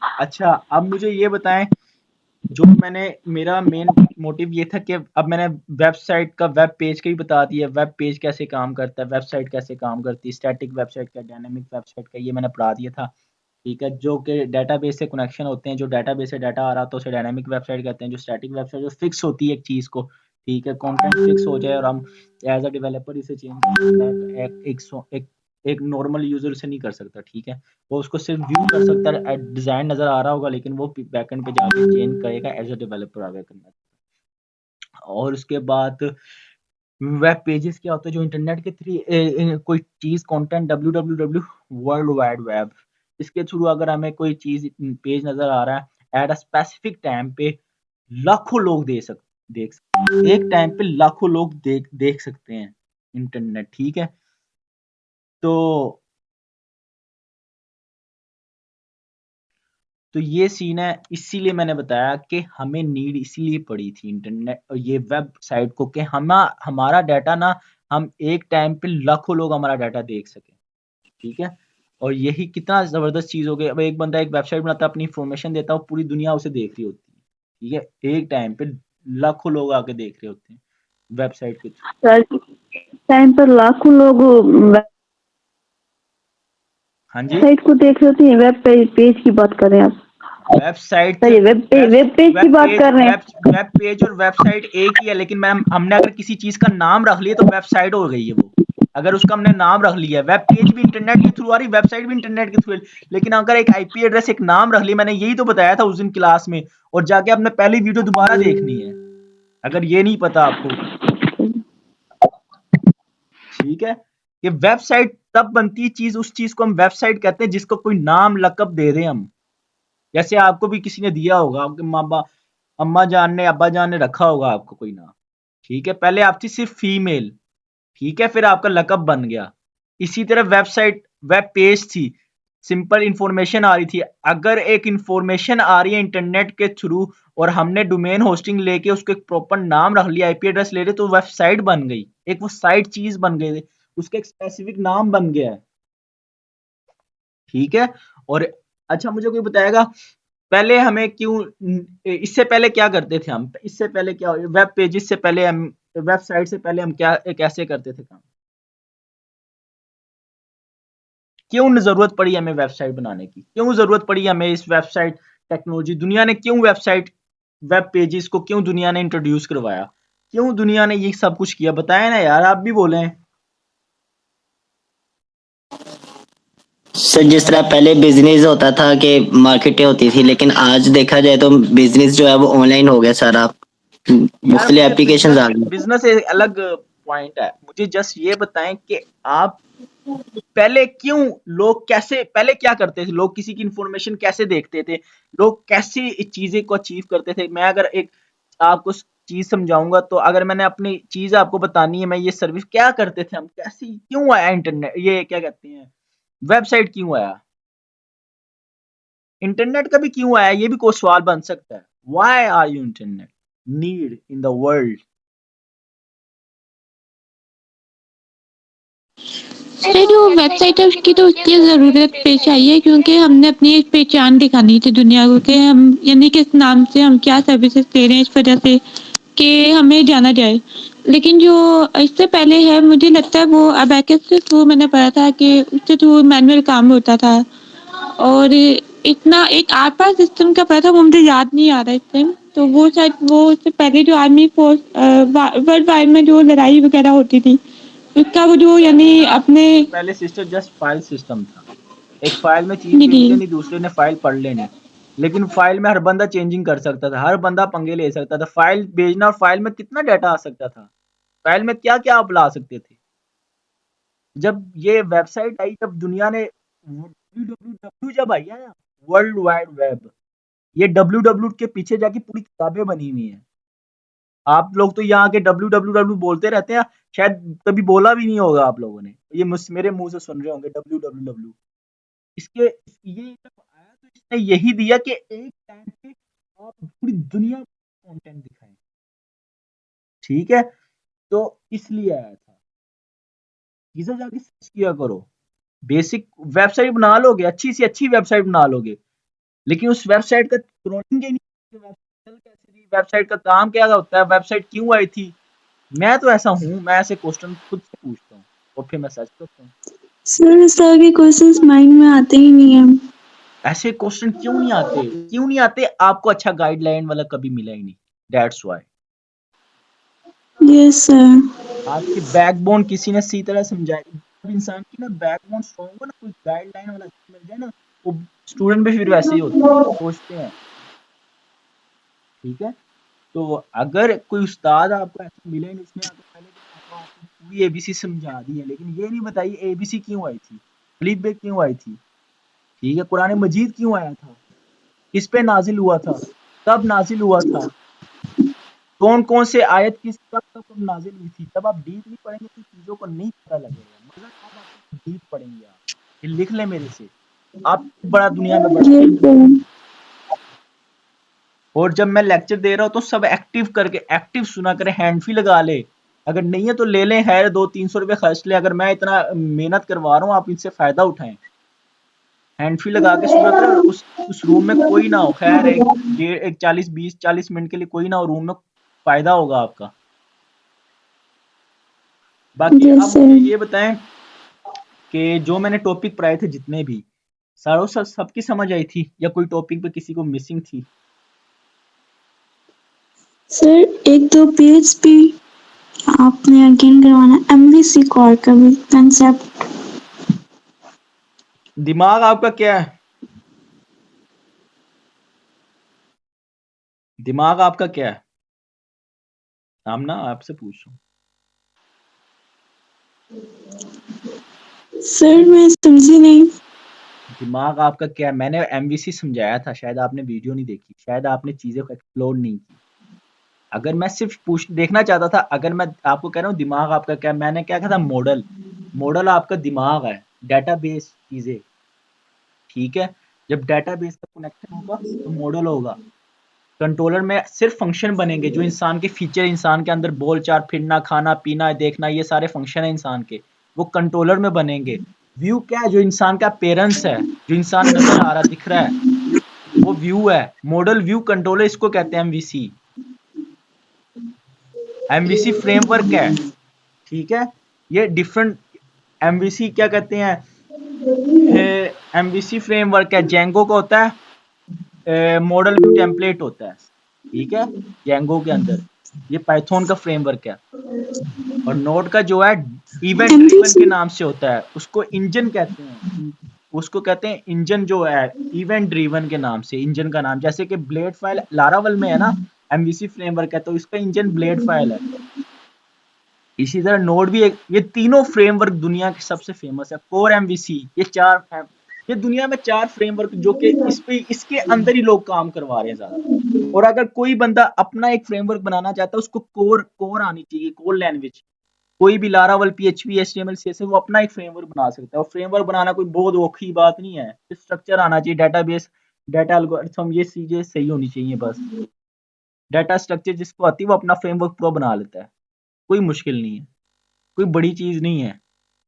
अच्छा, अब मुझे ये बताएं, जो मैंने मेरा मेन मोटिव ये था कि अब मैंने वेबसाइट का वेब पेज का ही बता दिया, वेब पेज कैसे काम करता है, वेबसाइट कैसे काम करती है, स्टैटिक वेबसाइट का, डायनामिक वेबसाइट का, ये मैंने पढ़ा दिया था। ठीक है? जो कि डेटाबेस से कनेक्शन होते हैं, जो डेटाबेस से डाटा आ रहा है तो उसे डायनामिक वेबसाइट कहते हैं, जो स्टैटिक वेबसाइट जो फिक्स होती है एक चीज़ को, ठीक है? कंटेंट फिक्स हो जाए और हम एज अ डेवलपर इसे चेंज कर सकते हैं, एक नॉर्मल यूजर से नहीं कर सकता। ठीक है? वो उसको सिर्फ व्यू कर सकता है, डिजाइन नजर आ रहा होगा लेकिन वो बैकएंड पे जाके चेंज करेगा एज अ डेवलपर आगे करना। और उसके बाद वेब पेजेस क्या होता है, जो इंटरनेट के थ्रू कोई चीज content W world wide web, इसके थ्रू अगर हमें कोई चीज पेज नजर आ रहा है एट अ स्पेसिफिक टाइम पे, लाखों लोग देख सकते हैं, एक टाइम पे लाखों लोग देख सकते हैं इंटरनेट। ठीक है? तो ये सीन है, इसीलिए मैंने बताया कि हमें नीड इसीलिए पड़ी थी इंटरनेट और ये वेबसाइट को, कि हमारा डाटा ना, हम एक टाइम पे लाखों लोग हमारा डाटा देख सकें। ठीक है? और यही कितना ज़बरदस्त चीज़ हो गई। अब एक बंदा एक वेबसाइट बनाता है, अपनी इन्फॉर्मेशन देता है, पूरी दुनिया उसे देख रही होती है। ठीक है? एक टाइम पे लाखों लोग आके देख रहे होते हैं वेबसाइट के थ्रू। सर टाइम पर लाखों लोग हाँ जी? वेबसाइट को देख रहे होते हैं, पेज की बात कर रहे हैं आप? वेबसाइट सर ये वेब पेज की बात कर रहे हैं? वेब पेज और वेबसाइट एक ही है, लेकिन मैम हमने अगर किसी चीज का नाम रख लिया तो वेबसाइट हो गई है वो। अगर उसका हमने नाम रख लिया, वेब पेज भी इंटरनेट के थ्रू आ रही, वेबसाइट भी इंटरनेट के थ्रू। लेकिन अगर एक आईपी एड्रेस, एक नाम रख लिया, मैंने यही तो बताया था उस दिन क्लास में, और जाके आपने पहली वीडियो दोबारा देखनी है अगर ये नहीं पता आपको। ठीक है? ये वेबसाइट तब बनती है चीज, उस चीज को हम वेबसाइट कहते हैं जिसको कोई नाम लकब दे रहे हैं हम। जैसे आपको भी किसी ने दिया होगा, आपके माँ अम्मा जान ने, अब्बा जान ने रखा होगा आपको कोई नाम। ठीक है? पहले आप थी सिर्फ फीमेल, ठीक है? फिर आपका लकब बन गया। इसी तरह वेबसाइट, वेब पेज थी, सिंपल इंफॉर्मेशन आ रही थी। अगर एक इंफॉर्मेशन आ रही है इंटरनेट के थ्रू और हमने डोमेन होस्टिंग लेके उसको एक प्रॉपर नाम रख लिया, आईपी एड्रेस ले रहे, तो वेबसाइट बन गई, एक वो साइट चीज बन गई, उसका एक स्पेसिफिक नाम बन गया है। ठीक है? और अच्छा, मुझे कोई बताएगा पहले हमें क्यों, इससे पहले क्या करते थे हम, इससे पहले क्या वेब पेजेस से पहले हम वेबसाइट से पहले हम कैसे करते थे काम? क्यों जरूरत पड़ी हमें वेबसाइट बनाने की? क्यों जरूरत पड़ी हमें इस वेबसाइट टेक्नोलॉजी? दुनिया ने क्यों वेबसाइट वेब पेजेस को क्यों दुनिया ने इंट्रोड्यूस करवाया? क्यों दुनिया ने ये सब कुछ किया? बताएं ना यार, आप भी बोलें। सर जिस तरह पहले बिजनेस होता था कि मार्केटें होती थी, लेकिन आज देखा जाए तो बिजनेस जो है वो ऑनलाइन हो गया सारा। यार मुख्तलिफ मुझे एप्लीकेशंस बिजनेस आ गई। बिजनेस एक अलग पॉइंट है। मुझे जस्ट ये बताएं कि आप पहले क्यों लोग कैसे पहले क्या करते थे? लोग किसी की इंफॉर्मेशन कैसे देखते थे? लोग कैसे इस चीजें को अचीव करते थे? मैं अगर एक आपको चीज समझाऊंगा, तो अगर मैंने अपनी चीज आपको बतानी है, मैं ये सर्विस क्या करते थे हम, कैसे क्यों आया इंटरनेट, ये क्या कहते हैं, वेबसाइट क्यों आया, इंटरनेट का भी क्यों आया, ये भी कोई सवाल बन सकता है। Why are you internet need in the world? Sir जो वेबसाइट है उसकी तो उसकी ज़रूरत पेश आई है क्योंकि हमने अपनी एक पहचान दिखानी थी दुनिया को कि हम यानी किस नाम से हम क्या सर्विसेज दे रहे हैं, इस वजह से कि हमें जाना जाए। लेकिन जो इससे पहले है मुझे लगता है वो अबैकस के थ्रू मैंने पढ़ा था कि उसके थ्रू मैनुअल काम होता था। और इतना एक आर-पार सिस्टम का पता था, वो मुझे याद नहीं आ रहा इस टाइम। तो वो शायद वो उससे पहले जो आर्मी फोर्स वर्ल्ड वार में जो लड़ाई वगैरह होती थी, उसका वो जो यानी अपने पहले सिस्टम जस्ट फाइल सिस्टम था। एक फाइल में चीज जी, भेज जी। देनी, दूसरे ने फाइल पढ़ लेनी। लेकिन फाइल में हर बंदा चेंजिंग कर सकता था, हर बंदा पंगे ले सकता था। फाइल भेजना, और फाइल में कितना डाटा आ सकता था, फाइल में क्या क्या आप ला सकते थे। जब ये वेबसाइट आई, तब दुनिया ने www जब आई है ना, वर्ल्ड वाइड वेब, ये www के पीछे जाके पूरी किताबें बनी हुई हैं। आप लोग तो यहाँ के www बोलते रहते हैं, शायद कभी बोला भी नहीं होगा आप लोगों ने। ये मेरे मुंह से सुन रहे होंगे www। इसके ये जब आया तो इसने यही दिया कि एक टाइम पे आप पूरी दुनिया को कंटेंट दिखाएं। ठीक है, तो इसलिए आया था। इधर जाके सर्च किया करो, बेसिक वेबसाइट बना लोगे, अच्छी सी अच्छी वेबसाइट बना लोगे, लेकिन उस वेबसाइट का क्रोनिंग ही नहीं, वेबसाइट कैसे थी, वेबसाइट का काम क्या होता है, वेबसाइट क्यों आई थी। मैं तो ऐसा हूँ, मैं ऐसे क्वेश्चन खुद से पूछता हूँ और फिर मैं सर्च करता हूँ। सर इस तरह के क्वेश्चंस माइंड में आते ही नहीं है। ऐसे क्वेश्चन क्यों नहीं आते? क्यों नहीं आते? आपको अच्छा गाइडलाइन वाला कभी मिला ही नहीं, दैट्स व्हाई। Yes sir. आपकी बैकबोन किसी ने सही तरह समझाई। जब इंसान की ना बैकबोन स्ट्रांग हो ना, कोई गाइडलाइन वाला मिल जाए ना, वो स्टूडेंट भी फिर वैसे ही होते हैं, सोचते हैं। ठीक है, तो अगर कोई उस्ताद आपको ऐसा मिले जिसने आपको पहले दिन आपको पूरी एबीसी समझा दी है, लेकिन ये नहीं बताइए एबीसी क्यों आई थी, अलिफ बे क्यों आई थी, ठीक है, कुरान मजीद क्यों आया था, किस पे नाजिल हुआ था, कब नाजिल हुआ था, कौन कौन से आयत किस कब कब नाजिल हुई थी। जब आप डीप नहीं पढ़ेंगे तो चीजों को नहीं पता लगेगा, मगर अब आप डीप पढ़ेंगे, आप ये लिख लें मेरे से, आप बड़ा दुनिया में बड़ा। Yes sir. और जब मैं लेक्चर दे रहा हूँ तो सब एक्टिव करके एक्टिव सुना करें, हैंड फ्री लगा ले, अगर नहीं है तो ले लें, है 200-300 रुपये खर्च ले, अगर मैं इतना मेहनत करवा रहा हूँ आप इनसे फायदा उठाएं। हैंड फ्री लगा के सुना करें, और उस रूम में कोई ना हो, खैर एक 40-20-40 मिनट के लिए कोई ना हो रूम में, फायदा होगा आपका। बाकी यस अब मुझे सर। ये बताएं कि जो मैंने टॉपिक पढ़ाए थे जितने भी, सारों सबकी समझ आई थी या कोई टॉपिक पे किसी को मिसिंग थी? सर एक दो पेज भी आपने अगेन करवाना, एमवीसी कॉर का भी कंसेप्ट। दिमाग आपका क्या है? दिमाग आपका क्या है? सामना आपसे पूछ रहा हूँ। सर मैं समझी नहीं। दिमाग आपका क्या है? मैंने एमवीसी समझाया था, शायद आपने वीडियो नहीं देखी, शायद आपने चीज़ों को एक्सप्लोर नहीं की। अगर मैं सिर्फ पूछ देखना चाहता था, अगर मैं आपको कह रहा हूँ दिमाग आपका क्या है, मैंने क्या कहा था, मॉडल। मॉडल आपका दिमाग है, डेटाबेस चीज़ें, ठीक है। जब डेटाबेस का कनेक्शन होगा तो मॉडल होगा। कंट्रोलर में सिर्फ फंक्शन बनेंगे, जो इंसान के फीचर, इंसान के अंदर बोल चाल, फिरना, खाना पीना, देखना, ये सारे फंक्शन है इंसान के, वो कंट्रोलर में बनेंगे। व्यू क्या है? जो इंसान का अपेयरेंस है, जो इंसान नजर आ रहा दिख रहा है, वो व्यू है। मॉडल व्यू कंट्रोलर इसको कहते हैं एमवीसी। MVC फ्रेमवर्क है, ठीक है। ये डिफरेंट MVC क्या कहते हैं, MVC फ्रेमवर्क है, जेंगो का होता है, मॉडल व्यू टेम्पलेट होता है, ठीक है, जेंगो के अंदर। ये पाइथन का फ्रेमवर्क है। और नोड का जो है इवेंट ड्रिवन के नाम से होता है, उसको इंजन कहते हैं, उसको कहते हैं इंजन जो है इवेंट ड्रिवन के नाम से, इंजन का नाम। जैसे कि ब्लेड फाइल लारावल में है ना, MVC फ्रेमवर्क है, तो इसका इंजन ब्लेड फाइल है। इसी तरह नोड भी एक, ये तीनों फ्रेमवर्क दुनिया के सबसे फेमस है। कोर MVC, ये दुनिया में 4 फ्रेमवर्क जो कि इसके अंदर ही लोग काम करवा रहे हैं ज्यादा। और अगर कोई बंदा अपना एक फ्रेमवर्क बनाना चाहता है, उसको कोर आनी चाहिए, कोर लैंग्वेज। कोई भी लारावल, PHP, HTML, CSS वो अपना एक फ्रेमवर्क बना सकता है। और फ्रेमवर्क बनाना कोई बहुत औखी बात नहीं है, स्ट्रक्चर आना चाहिए, डेटाबेस, डाटा एल्गोरिथम, ये चीजें सही होनी चाहिए बस। डाटा स्ट्रक्चर जिसको आती है वो अपना फ्रेमवर्क प्रो बना लेता है, कोई मुश्किल नहीं है, कोई बड़ी चीज नहीं है।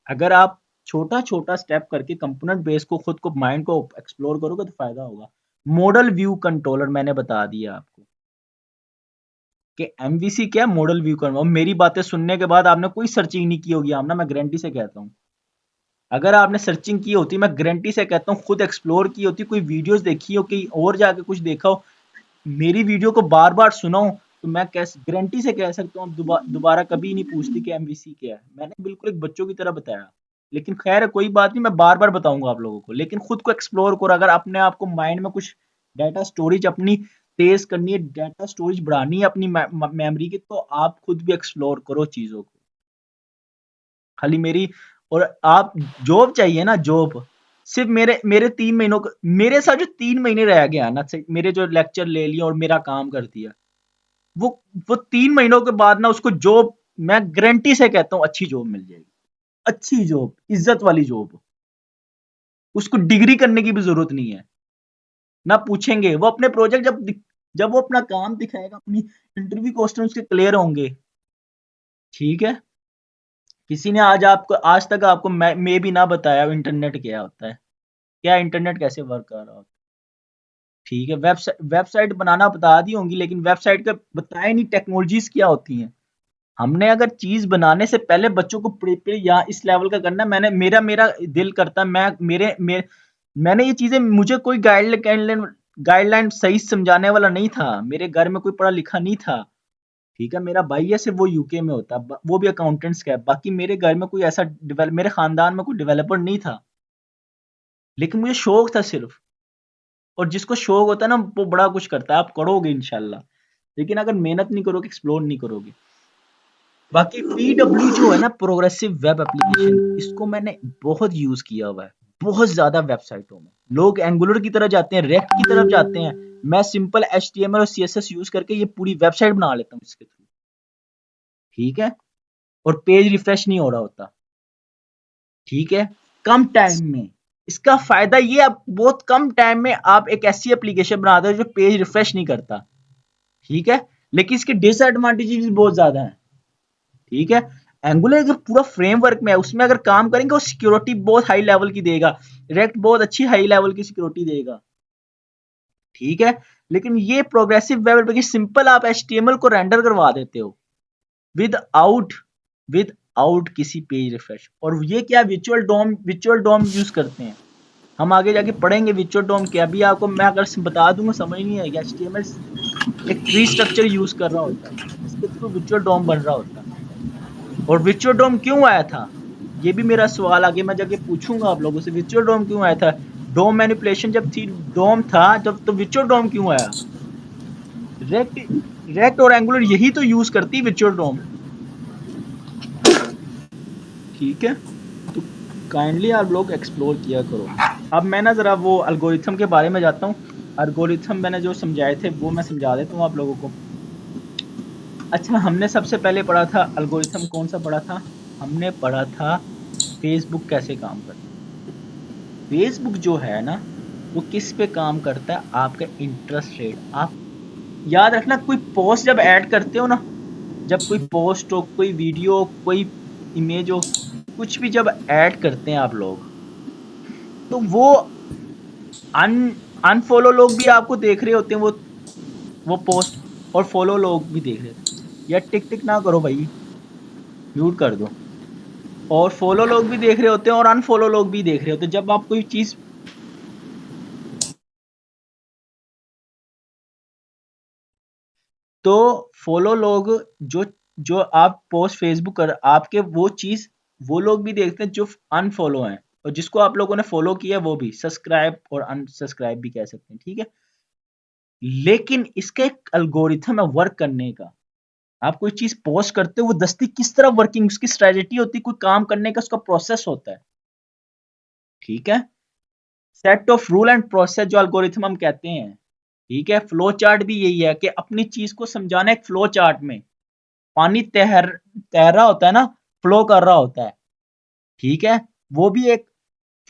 अगर आप छोटा छोटा स्टेप करके कंपोनेंट बेस को, खुद को, माइंड को एक्सप्लोर करोगे तो फायदा होगा। मॉडल व्यू कंट्रोलर मैंने बता दिया आपको कि MVC क्या है, मॉडल व्यू कंट्रोलर। मेरी बातें सुनने के बाद आपने कोई सर्चिंग नहीं की होगी आमना, मैं गारंटी से कहता हूँ। अगर आपने सर्चिंग की होती, मैं गारंटी से कहता हूँ, खुद एक्सप्लोर की होती, कोई वीडियोस देखी हो, कहीं और जाके कुछ देखा हो, मेरी वीडियो को बार बार सुना हो, तो मैं गारंटी से कह सकता हूँ दोबारा कभी नहीं पूछती कि MVC क्या है। मैंने बिल्कुल एक बच्चों की तरह बताया। लेकिन खैर कोई बात नहीं, मैं बार बार बताऊंगा आप लोगों को। लेकिन खुद को एक्सप्लोर करो। अगर अपने आप को माइंड में कुछ डाटा स्टोरेज अपनी तेज करनी है, डाटा स्टोरेज बढ़ानी है अपनी मेमोरी की, तो आप खुद भी एक्सप्लोर करो चीजों को। खाली मेरी, और आप जॉब चाहिए ना, जॉब सिर्फ मेरे 3 महीनों का, मेरे साथ जो 3 महीने रह गया ना, मेरे जो लेक्चर ले लिया और मेरा काम कर दिया, वो 3 महीनों के बाद ना उसको जॉब, मैं गारंटी से कहता हूँ अच्छी जॉब मिल जाएगी, अच्छी जॉब, इज्जत वाली जॉब। उसको डिग्री करने की भी जरूरत नहीं है, ना पूछेंगे। वो अपने प्रोजेक्ट जब वो अपना काम दिखाएगा, अपनी इंटरव्यू क्वेश्चन उसके क्लियर होंगे, ठीक है। किसी ने आज तक आपको मैं भी ना बताया इंटरनेट क्या होता है, क्या इंटरनेट कैसे वर्क कर रहा होता है, ठीक है। वेबसाइट बनाना बता दी होंगी, लेकिन वेबसाइट का बताया नहीं टेक्नोलॉजीज क्या होती हैं। हमने अगर चीज बनाने से पहले बच्चों को प्रिपेयर या इस लेवल का करना, मेरा दिल करता, मैंने ये चीजें, मुझे कोई गाइडलाइन सही समझाने वाला नहीं था, मेरे घर में कोई पढ़ा लिखा नहीं था, ठीक है। मेरा भाई है, सिर्फ वो यूके में होता, वो भी अकाउंटेंट्स का है। बाकी मेरे घर में कोई ऐसा मेरे खानदान में कोई डेवलपर नहीं था, लेकिन मुझे शौक था सिर्फ। और जिसको शौक होता है ना, वो बड़ा कुछ करता है, आप करोगे इंशाल्लाह। लेकिन अगर मेहनत नहीं करोगे, एक्सप्लोर नहीं करोगे। बाकी PW जो है ना, प्रोग्रेसिव वेब एप्लीकेशन, इसको मैंने बहुत यूज किया हुआ है, बहुत ज्यादा वेबसाइटों में। लोग एंगुलर की तरफ जाते हैं, रेक्ट की तरफ जाते हैं, मैं सिंपल HTML और CSS यूज करके ये पूरी वेबसाइट बना लेता हूँ इसके थ्रू, ठीक है। और पेज रिफ्रेश नहीं हो रहा होता, ठीक है, कम टाइम में। इसका फायदा ये, आप बहुत कम टाइम में आप एक ऐसी एप्लीकेशन बनाते हो जो पेज रिफ्रेश नहीं करता, ठीक है। लेकिन इसके डिसएडवांटेजेस भी बहुत ज्यादा हैं, ठीक है। एंगुलर का पूरा फ्रेमवर्क में है, उसमें अगर काम करेंगे वो सिक्योरिटी बहुत हाई लेवल की देगा, रिएक्ट बहुत अच्छी हाई लेवल की सिक्योरिटी देगा, ठीक है। लेकिन ये प्रोग्रेसिव वेब एप्लीकेशन, सिंपल आप HTML को रेंडर करवा देते हो विद किसी पेज रिफ्रेश। और ये क्या, विजुअल डोम यूज करते हैं। हम आगे जाके पढ़ेंगे विजुअल डोम क्या, अभी आपको मैं अगर बता दूंगा समझ नहीं आएगा। HTML एक ट्री स्ट्रक्चर यूज कर रहा होता है, इसके थ्रू विजुअल डोम बन रहा होता है। और विजुअल डोम क्यों आया था, ये भी मेरा सवाल आगे मैं जाके पूछूंगा आप लोगों से, विजुअल डोम क्यों आया था। डोम मैनिपुलेशन जब थी, डोम था जब, तो विजुअल डोम क्यों आया। रेक्ट और एंगुलर यही तो यूज करती विजुअल डोम, ठीक है। तो काइंडली आप लोग एक्सप्लोर किया करो। अब मैं ना जरा वो एल्गोरिथम के बारे में जाता हूँ। एल्गोरिथम मैंने जो समझाए थे वो मैं समझा देता हूँ आप लोगों को। अच्छा, हमने सबसे पहले पढ़ा था एल्गोरिथम, कौन सा पढ़ा था, हमने पढ़ा था फेसबुक कैसे काम करता है। फेसबुक जो है ना, वो किस पे काम करता है, आपका इंटरेस्ट रेट। आप याद रखना, कोई पोस्ट जब ऐड करते हो ना, जब कोई पोस्ट हो, कोई वीडियो, कोई इमेज हो, कुछ भी जब ऐड करते हैं आप लोग, तो वो अनफॉलो लोग भी आपको देख रहे होते हैं वो पोस्ट, और फॉलो लोग भी देख रहे होते हैं। या टिक टिक ना करो भाई, म्यूट कर दो। और फॉलो लोग भी देख रहे होते हैं और अनफॉलो लोग भी देख रहे होते हैं। जब आप कोई चीज तो फॉलो लोग जो जो आप पोस्ट फेसबुक कर आपके वो चीज वो लोग भी देखते हैं जो अनफॉलो हैं, और जिसको आप लोगों ने फॉलो किया वो भी सब्सक्राइब और अनसब्सक्राइब भी कह सकते हैं, ठीक है। लेकिन इसका एक एल्गोरिथम है वर्क करने का। आप कोई चीज पोस्ट करते हो वो दस्ती किस तरह वर्किंग उसकी स्ट्रेटेजी होती है, कोई काम करने का उसका प्रोसेस होता है, ठीक है। Set of rule and process जो एल्गोरिथम हम कहते हैं, ठीक है। फ्लो चार्ट भी यही है कि अपनी चीज को समझाना एक फ्लो चार्ट में। पानी तैर रहा होता है ना, फ्लो कर रहा होता है, ठीक है। वो भी एक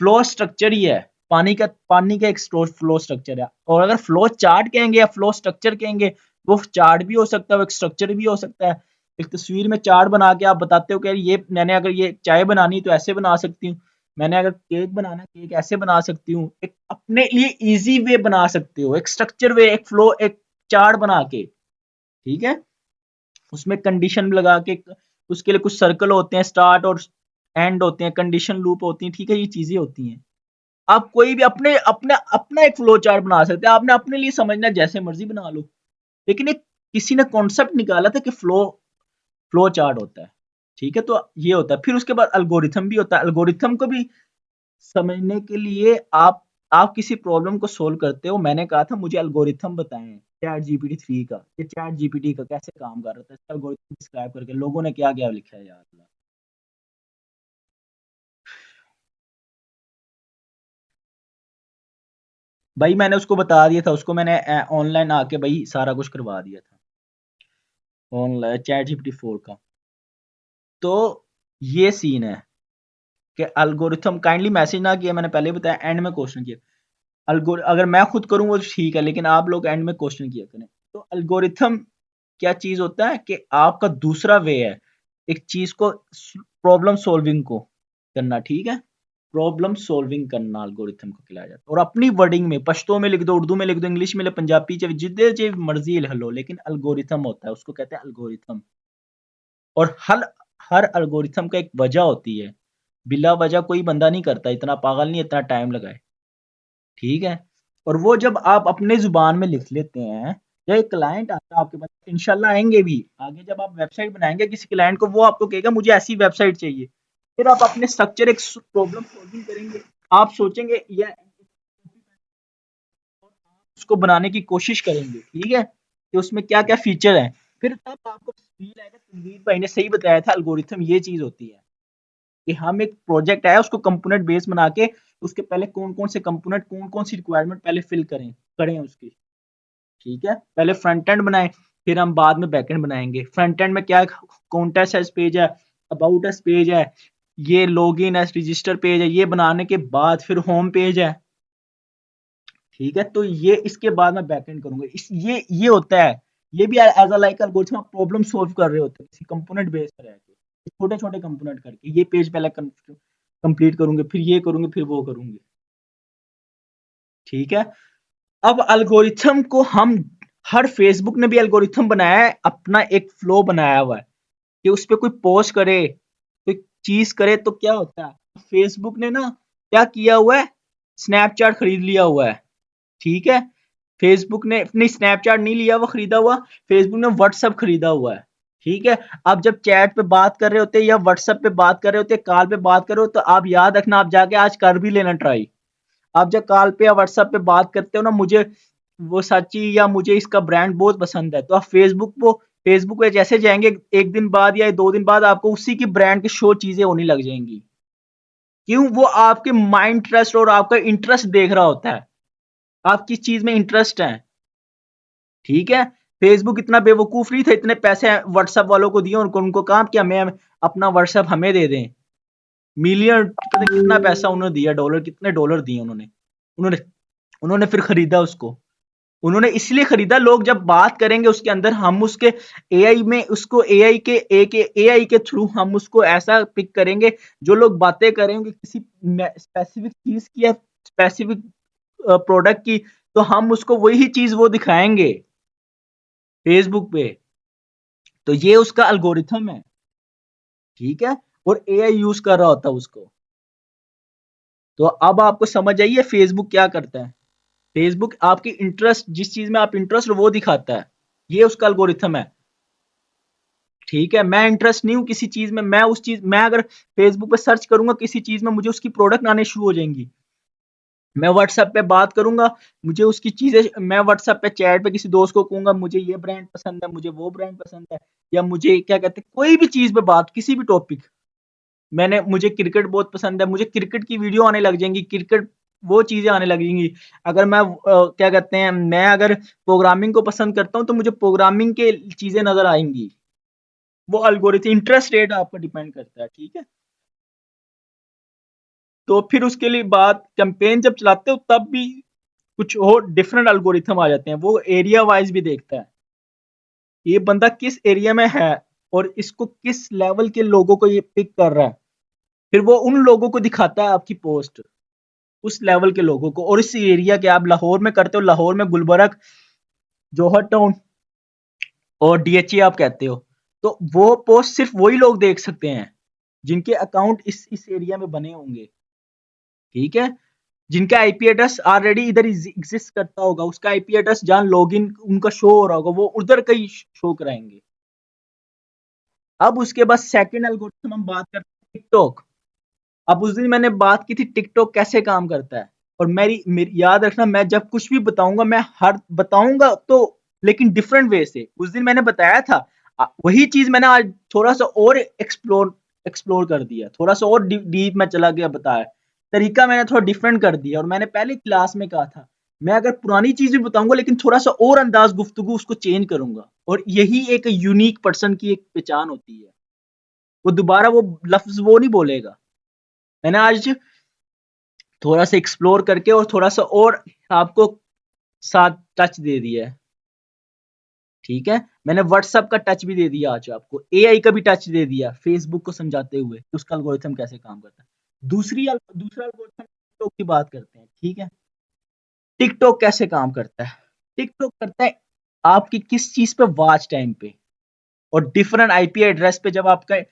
फ्लो स्ट्रक्चर ही है। पानी का एक फ्लो स्ट्रक्चर है। और अगर फ्लो चार्ट कहेंगे या फ्लो स्ट्रक्चर कहेंगे, वो चार्ट भी हो सकता है, वो एक स्ट्रक्चर भी हो सकता है। एक तस्वीर में चार्ट बना के आप बताते हो कि ये मैंने अगर ये चाय बनानी तो ऐसे बना सकती हूँ, मैंने अगर केक बनाना केक ऐसे बना सकती हूँ। एक अपने लिए इजी वे बना सकते हो, एक स्ट्रक्चर वे, एक फ्लो, एक चार्ट बना के, ठीक है। उसमें कंडीशन लगा के उसके लिए कुछ सर्कल होते हैं, स्टार्ट और एंड होते हैं, कंडीशन लूप होती है, ठीक है। ये चीजें होती हैं। आप कोई भी अपने अपना अपना एक फ्लो चार्ट बना सकते हैं। आपने अपने लिए समझना है, जैसे मर्जी बना लो। लेकिन एक किसी ने कॉन्सेप्ट निकाला था कि फ्लो चार्ट होता है, ठीक है। तो ये होता है। फिर उसके बाद अल्गोरिथम भी होता है। अल्गोरिथम को भी समझने के लिए आप किसी प्रॉब्लम को सोल्व करते हो। मैंने कहा था मुझे एल्गोरिथम बताएं चैट जीपीटी 3 का, कि चैट जीपीटी का कैसे काम कर रहा था, इसका एल्गोरिथम डिस्क्राइब करके लोगों ने क्या क्या लिखा है यार। भाई मैंने उसको बता दिया था, उसको मैंने ऑनलाइन आके भाई सारा कुछ करवा दिया था, ऑनलाइन चैट जीपीटी 4 का। तो ये सीन है कि एल्गोरिथम काइंडली मैसेज ना किया, मैंने पहले ही बताया, एंड में क्वेश्चन किया। अगर मैं खुद करूँ वो ठीक है, लेकिन आप लोग एंड में क्वेश्चन किया करें। तो एल्गोरिथम क्या चीज होता है कि आपका दूसरा वे है एक चीज को प्रॉब्लम सॉल्विंग को करना, ठीक है। प्रॉब्लम सॉल्विंग करना एल्गोरिथम को खिलाया जाता है। और अपनी वर्डिंग में पश्तो में लिख दो, उर्दू में लिख दो, इंग्लिश में लिख, पंजाबी चाहे जिद्दे चाहे मर्जी लिख लो, लेकिन एल्गोरिथम होता है, उसको कहते हैं एल्गोरिथम। और हर हर एल्गोरिथम का एक वजह होती है। बिला वजह कोई बंदा नहीं करता, इतना पागल नहीं, इतना टाइम लगाए, ठीक है। और वो जब आप अपने जुबान में लिख लेते हैं, या एक क्लाइंट आता है आपके पास, इंशाल्लाह आएंगे भी आगे, जब आप वेबसाइट बनाएंगे किसी क्लाइंट को, वो आपको कहेगा मुझे ऐसी वेबसाइट चाहिए। फिर आप अपने स्ट्रक्चर एक प्रॉब्लम सॉल्विंग करेंगे। आप सोचेंगे या उसको बनाने की कोशिश करेंगे, ठीक है, कि उसमें क्या क्या फीचर है। फिर तब आपको फील आएगा तनवीर भाई ने सही बताया था, एल्गोरिथम ये चीज होती है कि हम एक प्रोजेक्ट है उसको कंपोनेंट बेस बना के उसके पहले कौन कौन से कंपोनेंट, कौन कौन सी रिक्वायरमेंट पहले फिल करें उसकी, ठीक है। पहले फ्रंट एंड बनाएं, फिर हम बाद में बैक एंड बनाएंगे। फ्रंट एंड में क्या है, कॉन्टेस्ट पेज है, अबाउट अस पेज है, ये लॉगिन है, रजिस्टर पेज है, ये बनाने के बाद फिर होम पेज है, ठीक है। तो ये इसके बाद मैं बैक एंड करूंगा। ये होता है। ये भी एज अ लाइक एल्गोरिथम आप प्रॉब्लम सॉल्व कर रहे होते हैं किसी कंपोनेंट बेस पर रह के, छोटे छोटे कंपोनेंट करके। ये पेज पहले कंप्लीट करूंगे, फिर ये करूंगे, फिर वो करूंगे, ठीक है। अब एल्गोरिथम को हम हर फेसबुक ने भी एल्गोरिथम बनाया है, अपना एक फ्लो बनाया हुआ है कि उस पे कोई पोस्ट करे, कोई चीज करे तो क्या होता है। फेसबुक ने ना क्या किया हुआ है, स्नैपचैट खरीद लिया हुआ है, ठीक है। फेसबुक ने अपनी स्नैपचैट नहीं लिया हुआ खरीदा हुआ, फेसबुक ने व्हाट्सएप खरीदा हुआ है, ठीक है। आप जब चैट पे बात कर रहे होते हैं या व्हाट्सएप पे बात कर रहे होते हैं, कॉल पे बात कर रहे हो, तो आप याद रखना, आप जाके आज कर भी लेना ट्राई। आप जब कॉल पे या व्हाट्सएप पे बात करते हो ना, मुझे वो सच्ची या मुझे इसका ब्रांड बहुत पसंद है, तो आप फेसबुक पे जैसे जाएंगे, एक दिन बाद या 2 दिन बाद आपको उसी की ब्रांड की शो चीजें होने लग जाएंगी। क्यों? वो आपके माइंड इंटरेस्ट और आपका इंटरेस्ट देख रहा होता है, आप किस चीज में इंटरेस्ट है, ठीक है। फेसबुक इतना बेवकूफ नहीं था, इतने पैसे व्हाट्सएप वालों को दिए, उनको काम किया मैं अपना व्हाट्सएप हमें दे दें। मिलियन कितना पैसा उन्होंने दिया, डॉलर कितने डॉलर दिए उन्होंने उन्होंने उन्होंने फिर खरीदा उसको। उन्होंने इसलिए खरीदा, लोग जब बात करेंगे उसके अंदर, हम उसके एआई में उसको एआई के थ्रू हम उसको ऐसा पिक करेंगे, जो लोग बातें करेंगे किसी स्पेसिफिक चीज की या स्पेसिफिक प्रोडक्ट की, तो हम उसको वही चीज वो दिखाएंगे फेसबुक पे, तो ये उसका एल्गोरिथम है, ठीक है, और एआई यूज कर रहा होता है उसको। तो अब आपको समझ आइए फेसबुक क्या करता है। फेसबुक आपकी इंटरेस्ट, जिस चीज में आप इंटरेस्ट हो वो दिखाता है, ये उसका एल्गोरिथम है, ठीक है। मैं इंटरेस्ट नहीं हूं किसी चीज में, मैं उस चीज, मैं अगर फेसबुक पे सर्च करूंगा किसी चीज में, मुझे उसकी प्रोडक्ट आने शुरू हो जाएंगी। मैं व्हाट्सएप पे बात करूंगा, मुझे उसकी चीजें, मैं व्हाट्सएप पे चैट पे किसी दोस्त को कहूंगा मुझे ये ब्रांड पसंद है, मुझे वो ब्रांड पसंद है, या मुझे क्या कहते हैं, कोई भी चीज पे बात, किसी भी टॉपिक, मुझे क्रिकेट बहुत पसंद है, मुझे क्रिकेट की वीडियो आने लग जाएंगी, क्रिकेट वो चीजें आने लग जाएंगी। अगर मैं क्या कहते हैं, मैं अगर प्रोग्रामिंग को पसंद करता हूँ तो मुझे प्रोग्रामिंग के चीजें नजर आएंगी। वो एल्गोरिथम, इंटरेस्ट रेट आपका डिपेंड करता है, ठीक है। तो फिर उसके लिए बात, कैंपेन जब चलाते हो तब भी कुछ और डिफरेंट एल्गोरिथम आ जाते हैं, वो एरिया वाइज भी देखता है, ये बंदा किस एरिया में है और इसको किस लेवल के लोगों को ये पिक कर रहा है, फिर वो उन लोगों को दिखाता है आपकी पोस्ट, उस लेवल के लोगों को। और इस एरिया के, आप लाहौर में करते हो, लाहौर में गुलबर्ग, जौहर टाउन और डीएचए आप कहते हो, तो वो पोस्ट सिर्फ वही लोग देख सकते हैं जिनके अकाउंट इस एरिया में बने होंगे, ठीक है। जिनका आईपी एड्रेस ऑलरेडी इधर एग्जिस्ट करता होगा, उसका आईपी एड्रेस जहां लॉगिन उनका शो हो रहा होगा, वो उधर का ही शो कराएंगे। अब उसके बाद सेकंड एल्गोरिथम हम बात करते हैं टिकटॉक। अब उस दिन मैंने बात की थी टिकटॉक कैसे काम करता है, और मेरी याद रखना, मैं जब कुछ भी बताऊंगा मैं हर बताऊंगा तो, लेकिन डिफरेंट वे से। उस दिन मैंने बताया था, वही चीज मैंने आज थोड़ा सा और एक्सप्लोर कर दिया, थोड़ा सा और डीप में चला गया, बताया तरीका मैंने थोड़ा डिफरेंट कर दिया। और मैंने पहले क्लास में कहा था, मैं अगर पुरानी चीज भी बताऊंगा लेकिन थोड़ा सा और अंदाज गुफ्तगू उसको चेंज करूंगा, और यही एक यूनिक पर्सन की एक पहचान होती है, वो दोबारा वो लफ्ज वो नहीं बोलेगा। मैंने आज थोड़ा सा एक्सप्लोर करके और थोड़ा सा और आपको साथ टच दे दिया है, ठीक है। मैंने व्हाट्सएप का टच भी दे दिया आज आपको, एआई का भी टच दे दिया फेसबुक को समझाते हुए कि उसका एल्गोरिथम कैसे काम करता है। दूसरा एल्गोरिथम टिकटॉक की बात करते हैं, ठीक है। टिकटॉक कैसे काम करता है, टिकटॉक करता है आपकी किस चीज पे, वॉच टाइम पे और डिफरेंट आईपी एड्रेस पे जब आपका।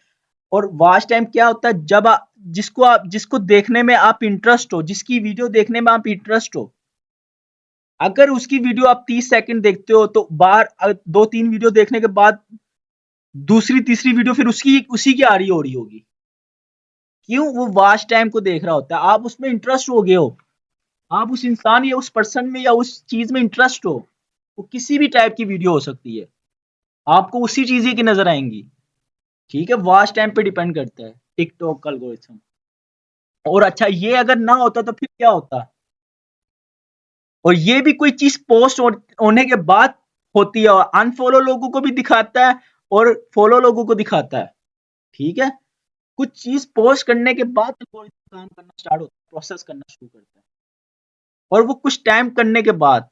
और वॉच टाइम क्या होता है, जब जिसको देखने में आप इंटरेस्ट हो, जिसकी वीडियो देखने में आप इंटरेस्ट हो, अगर उसकी वीडियो आप 30 सेकंड देखते हो तो बार 2-3 वीडियो देखने के बाद दूसरी तीसरी वीडियो फिर उसी की आ रही हो रही होगी। क्यों? वो वॉच टाइम को देख रहा होता है, आप उसमें इंटरेस्ट हो गए हो, आप उस इंसान या उस पर्सन में या उस चीज में इंटरेस्ट हो, वो किसी भी टाइप की वीडियो हो सकती है, आपको उसी चीज की नजर आएंगी, ठीक है। वॉच टाइम पे डिपेंड करता है टिकटॉक का एल्गोरिथम। और अच्छा, ये अगर ना होता तो फिर क्या होता, और ये भी कोई चीज पोस्ट होने के बाद होती है, और अनफॉलो लोगों को भी दिखाता है और फॉलो लोगों को दिखाता है, ठीक है। कुछ चीज पोस्ट करने के बाद एल्गोरिथम काम करना स्टार्ट होता है, प्रोसेस करना शुरू करता है, और वो कुछ टाइम करने के बाद।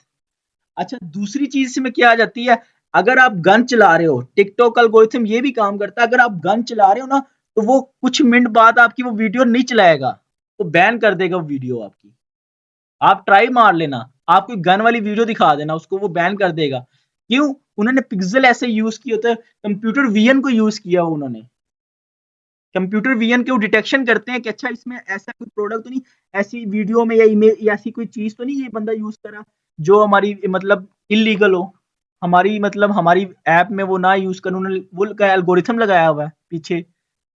अच्छा, दूसरी चीज इसमें क्या आ जाती है, अगर आप गन चला रहे हो, टिकटॉक एल्गोरिथम ये भी काम करता है, अगर आप गन चला रहे हो ना, तो वो कुछ मिनट बाद आपकी वो वीडियो नहीं चलाएगा, वो बैन कर देगा वो वीडियो आपकी। आप ट्राई मार लेना, आप कोई गन वाली वीडियो दिखा देना उसको, वो बैन कर देगा। क्यों? उन्होंने पिक्सल ऐसे यूज किए होते हैं, कंप्यूटर विजन को यूज किया उन्होंने। कंप्यूटर विजन के वो डिटेक्शन करते हैं कि अच्छा इसमें ऐसा कोई प्रोडक्ट तो नहीं, ऐसी वीडियो में या इमेज या ऐसी कोई चीज तो नहीं ये बंदा यूज करा जो हमारी मतलब इलीगल हो, हमारी मतलब हमारी ऐप में वो ना यूज कर। उन्होंने वो एल्गोरिथम लगाया हुआ है पीछे,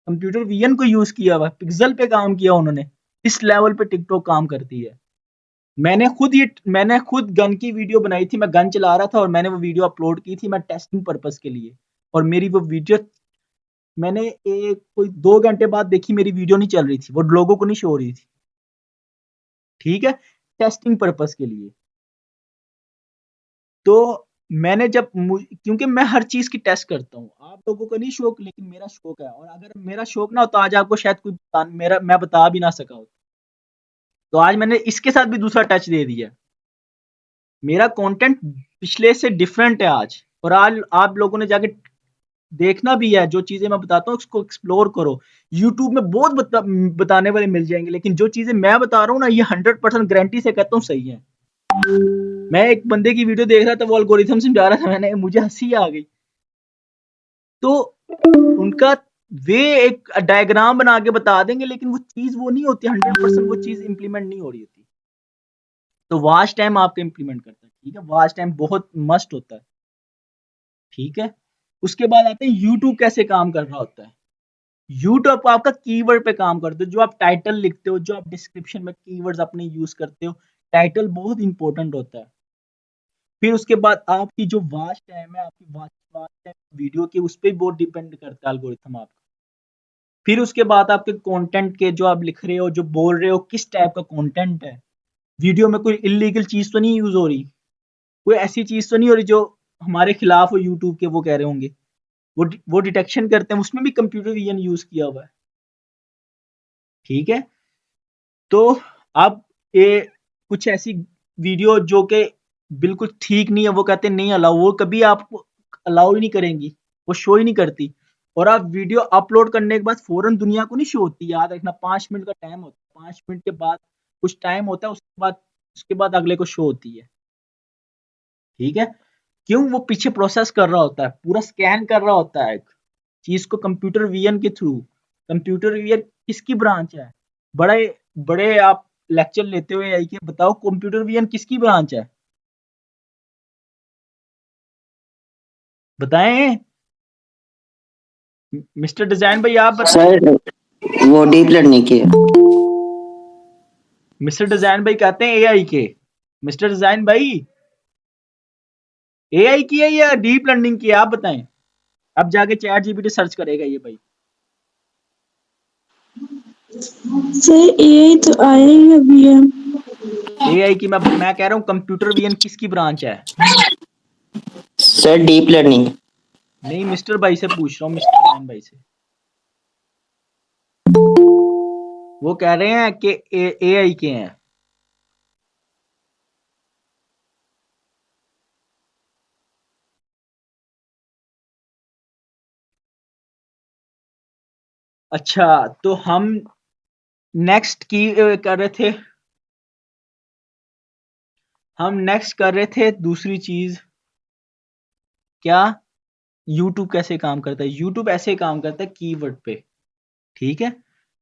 कंप्यूटर विजन को यूज किया हुआ है, पिक्सल पे काम किया उन्होंने। इस लेवल पे टिकटॉक काम करती है। मैंने खुद गन की वीडियो बनाई थी, मैं गन चला रहा था और मैंने वो वीडियो अपलोड की थी, मैं टेस्टिंग पर्पस के लिए। और मेरी वो वीडियो मैंने एक कोई 2 घंटे बाद देखी, मेरी वीडियो नहीं चल रही थी, वो लोगों को नहीं शो हो रही थी, ठीक है, टेस्टिंग पर्पस के लिए। तो मैंने क्योंकि मैं हर चीज की टेस्ट करता हूँ, आप लोगों को नहीं शौक, लेकिन मेरा शौक है, और अगर मेरा शौक ना हो तो आज आपको शायद मैं बता भी ना सका हो। तो आज मैंने इसके साथ भी दूसरा टच दे दिया, मेरा कंटेंट पिछले से डिफरेंट है आज। और आज आप लोगों ने जाके देखना भी है, जो चीजें मैं बताता हूँ उसको एक्सप्लोर करो। यूट्यूब में बहुत बताने वाले मिल जाएंगे, लेकिन जो चीजें मैं बता रहा हूँ ना, ये 100% गारंटी से कहता हूँ सही है। मैं एक बंदे की वीडियो देख रहा था, वो एल्गोरिथम समझा रहा था, मुझे हंसी आ गई। तो उनका वे एक डायग्राम बना के बता देंगे, लेकिन वो चीज वो नहीं होती, 100% वो चीज इंप्लीमेंट नहीं हो रही होती। तो वॉच टाइम आपका इंप्लीमेंट करता है, ठीक है, वॉच टाइम बहुत मस्ट होता है, ठीक है। उसके बाद आते हैं यूट्यूब कैसे काम कर रहा होता है। यूट्यूब आपका कीवर्ड पे काम करते हो, जो आप टाइटल लिखते हो, जो आप डिस्क्रिप्शन में कीवर्ड्स अपने यूज करते हो, टाइटल बहुत इंपॉर्टेंट होता है। फिर उसके बाद आपकी जो वॉच टाइम है, आपकी वॉच टाइम वीडियो की, उस पर बहुत डिपेंड करता है एल्गोरिथम आपका। फिर उसके बाद आपके कंटेंट के, जो आप लिख रहे हो, जो बोल रहे हो, किस टाइप का कंटेंट है, वीडियो में कोई इलीगल चीज तो नहीं यूज हो रही, कोई ऐसी चीज तो नहीं हो रही जो हमारे खिलाफ हो, यूट्यूब के वो कह रहे होंगे, वो डिटेक्शन करते हैं, उसमें भी कंप्यूटर विजन यूज किया हुआ है, ठीक है। तो अब ये कुछ ऐसी वीडियो जो कि बिल्कुल ठीक नहीं है, वो कहते हैं नहीं अलाउ, वो कभी आपको अलाउ ही नहीं करेंगी, वो शो ही नहीं करती। और आप वीडियो अपलोड करने के बाद फौरन दुनिया को नहीं शो होती, याद रखना, 5 मिनट का टाइम होता है, 5 मिनट के बाद कुछ टाइम होता है, उसके बाद अगले को शो होती है, ठीक है। क्यों? वो पीछे प्रोसेस कर रहा होता है, पूरा स्कैन कर रहा होता है एक चीज को कंप्यूटर विजन के थ्रू। कंप्यूटर विजन किसकी ब्रांच है? बड़े बड़े आप लेक्चर लेते हुए आई के बताओ, कंप्यूटर विजन किसकी ब्रांच है? बताएं मिस्टर डिजाइन भाई, आप बताएं। सर वो डीप लर्निंग की है। मिस्टर डिजाइन भाई कहते हैं एआई के। मिस्टर डिजाइन भाई, एआई की है या डीप लर्निंग की है, आप बताएं। अब जाके चैट जीपीटी सर्च करेगा ये भाई। सर एआई तो आया ही अभी है। एआई की मैं कह रहा हूँ कंप्यूटर विजन किसकी ब्रांच है? Sir deep learning. नहीं, मिस्टर भाई से पूछ रहा हूँ, मिस्टर डिजाइन भाई से। वो कह रहे हैं कि एआई के हैं। अच्छा, तो हम नेक्स्ट की कर रहे थे, हम नेक्स्ट कर रहे थे दूसरी चीज, क्या? यूट्यूब कैसे काम करता है? यूट्यूब ऐसे काम करता है कीवर्ड पे, ठीक है,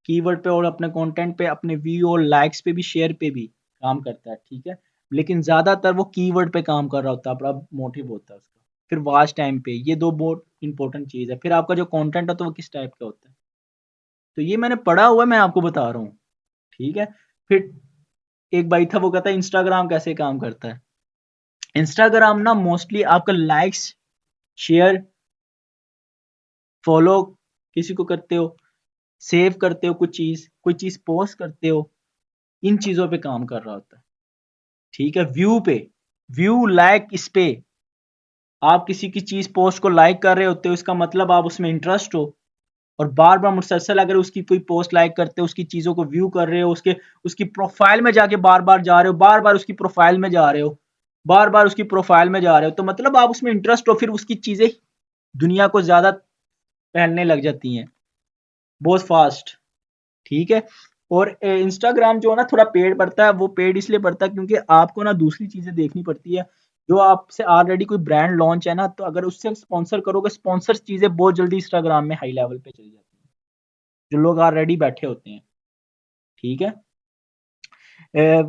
कीवर्ड पे और अपने कंटेंट पे, अपने व्यू और लाइक्स पे भी, शेयर पे भी काम करता है, ठीक है। लेकिन ज्यादातर वो कीवर्ड पे काम कर रहा होता है, बड़ा मोटिव होता है उसका। फिर वॉच टाइम पे, ये दो बहुत इंपॉर्टेंट चीज है। फिर आपका जो कंटेंट होता है वो किस टाइप का होता है, तो ये मैंने पढ़ा हुआ है, मैं आपको बता रहा हूँ, ठीक है। फिर एक भाई था, वो कहता है इंस्टाग्राम कैसे काम करता है। इंस्टाग्राम ना मोस्टली आपका लाइक्स, शेयर, फॉलो किसी को करते हो, सेव करते हो, कोई चीज पोस्ट करते हो, इन चीजों पे काम कर रहा होता है, ठीक है। व्यू पे, व्यू लाइक, इस पे आप किसी की चीज पोस्ट को लाइक कर रहे होते हो, इसका मतलब आप उसमें इंटरेस्ट हो, और बार बार मुसलसल अगर उसकी कोई पोस्ट लाइक करते हो, उसकी चीजों को व्यू कर रहे हो, उसकी प्रोफाइल में जाके बार बार जा रहे हो, बार बार उसकी प्रोफाइल में जा रहे हो, बार बार उसकी प्रोफाइल में जा रहे हो, तो मतलब आप उसमें इंटरेस्ट हो, फिर उसकी चीजें दुनिया को ज्यादा फैलने लग जाती हैं बहुत फास्ट, ठीक है। और इंस्टाग्राम जो है ना, थोड़ा पेड पड़ता है, वो पेड इसलिए पड़ता है क्योंकि आपको ना दूसरी चीजें देखनी पड़ती है। जो आपसे ऑलरेडी कोई ब्रांड लॉन्च है ना, तो अगर उससे स्पॉन्सर करोगे, स्पॉन्सर चीजें बहुत जल्दी इंस्टाग्राम में हाई लेवल पे चली जाती हैं, जो लोग ऑलरेडी बैठे होते हैं, ठीक है।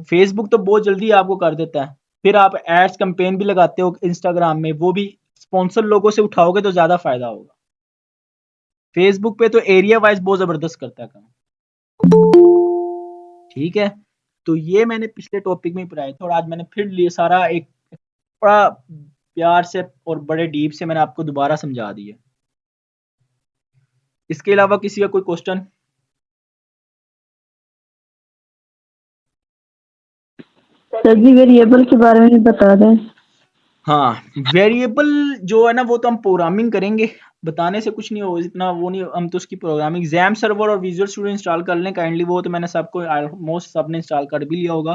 फेसबुक तो बहुत जल्दी आपको कर देता है। फिर आप एड्स कैंपेन भी लगाते हो इंस्टाग्राम में, वो भी स्पॉन्सर लोगों से उठाओगे तो ज्यादा फायदा होगा। फेसबुक पे तो एरिया वाइज बहुत जबरदस्त करता है काम, ठीक है। तो ये मैंने पिछले टॉपिक में ही पढ़ाया था, और आज मैंने फिर लिए सारा एक बड़ा प्यार से और बड़े डीप से मैंने आपको दोबारा समझा दिया। इसके अलावा किसी का कोई क्वेश्चन? सर जी वेरिएबल के बारे में बता दें। हाँ, वेरिएबल जो है ना, वो तो हम प्रोग्रामिंग करेंगे, बताने से कुछ नहीं होगा, इतना वो नहीं, हम तो उसकी प्रोग्रामिंग जैम सर्वर और विजुअल स्टूडियो इंस्टॉल कर लें काइंडली, वो तो मैंने सबको ऑलमोस्ट सबने इंस्टॉल कर भी लिया होगा।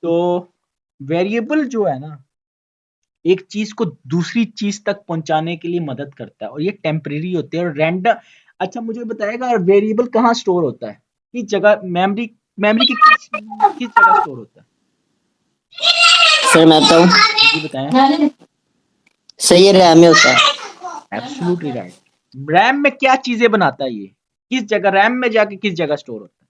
तो वेरिएबल जो है ना, एक चीज को दूसरी चीज तक पहुंचाने के लिए मदद करता है, और ये टेम्परेरी होते हैं और रैंडम। अच्छा, मुझे बताएगा वेरिएबल कहाँ स्टोर होता है, किस जगह, मेमोरी, मेमोरी की किस जगह स्टोर होता है? सर मैं बताऊँ? जी बताएं। सही है, रैम में होता है। Absolutely right. रैम में क्या चीजें बनाता है ये, किस जगह रैम में जाके किस जगह स्टोर होता है?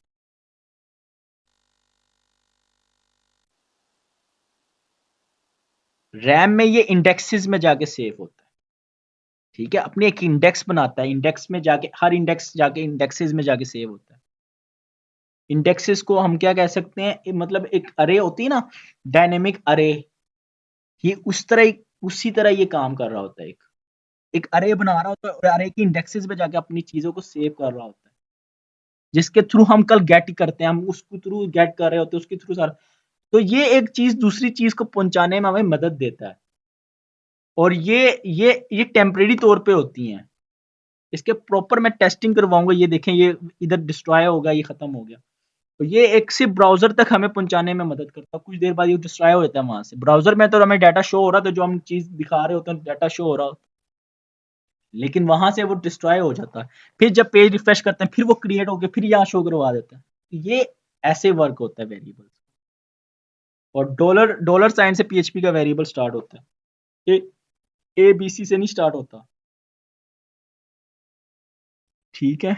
रैम में ये इंडेक्सेस में जाके सेव होता है, ठीक है, अपनी एक इंडेक्स बनाता है, इंडेक्स में जाके हर इंडेक्स जाके इंडेक्सेस में जाके सेव होता है। इंडेक्सेस को हम क्या कह सकते हैं, मतलब एक अरे होती है ना, डायनेमिक अरे, ये उसी तरह ये काम कर रहा होता है, एक अरे बना रहा होता है और अरे की इंडेक्सेस में जाके अपनी चीजों को सेव कर रहा होता है, जिसके थ्रू हम कल गेट करते हैं, हम उसके थ्रू गेट कर रहे होते हैं, उसके थ्रू सारा। तो ये एक चीज दूसरी चीज को पहुंचाने में हमें मदद देता है, और ये टेम्परेरी तौर पे होती हैं, इसके प्रॉपर मैं टेस्टिंग करवाऊंगा, ये देखें, ये इधर डिस्ट्रॉय होगा, ये खत्म हो गया, तो ये एक सिर्फ ब्राउजर तक हमें पहुंचाने में मदद करता है, कुछ देर बाद ये डिस्ट्रॉय हो जाता है वहां से, ब्राउजर में तो हमें डाटा शो हो रहा था, जो हम चीज दिखा रहे होते हैं डाटा शो हो रहा होता है, लेकिन वहां से वो डिस्ट्रॉय हो जाता है, फिर जब पेज रिफ्रेश करते हैं फिर वो क्रिएट होकर फिर यहाँ शो करवा देता है, ये ऐसे वर्क होता है वेरिएबल। और डॉलर डॉलर साइन से पीएचपी का वेरिएबल स्टार्ट होता है, ए बी सी से नहीं स्टार्ट होता, ठीक है।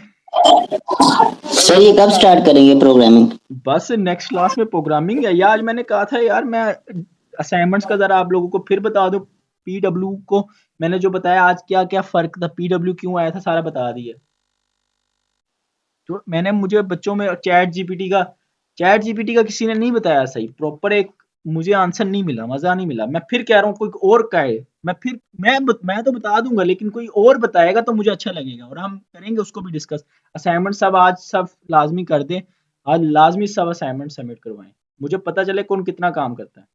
सर ये कब स्टार्ट करेंगे प्रोग्रामिंग? बस नेक्स्ट क्लास में प्रोग्रामिंग है यार, मैंने कहा था यार मैं असाइनमेंट्स का जरा आप लोगों को फिर बता दूं, पीडब्ल्यू को मैंने जो बताया आज क्या क्या फर्क था, पीडब्ल्यू क्यों आया था, सारा बता दिया। तो मैंने मुझे बच्चों में चैट जीपीटी का किसी ने नहीं बताया सही प्रॉपर, एक मुझे आंसर नहीं मिला, मजा नहीं मिला, मैं फिर कह रहा हूँ कोई और का है, मैं तो बता दूंगा, लेकिन कोई और बताएगा तो मुझे अच्छा लगेगा, और हम करेंगे उसको भी डिस्कस। असाइनमेंट सब आज सब लाजमी कर दें, आज लाजमी सब असाइनमेंट सबमिट करवाएं, मुझे पता चले कौन कितना काम करता है।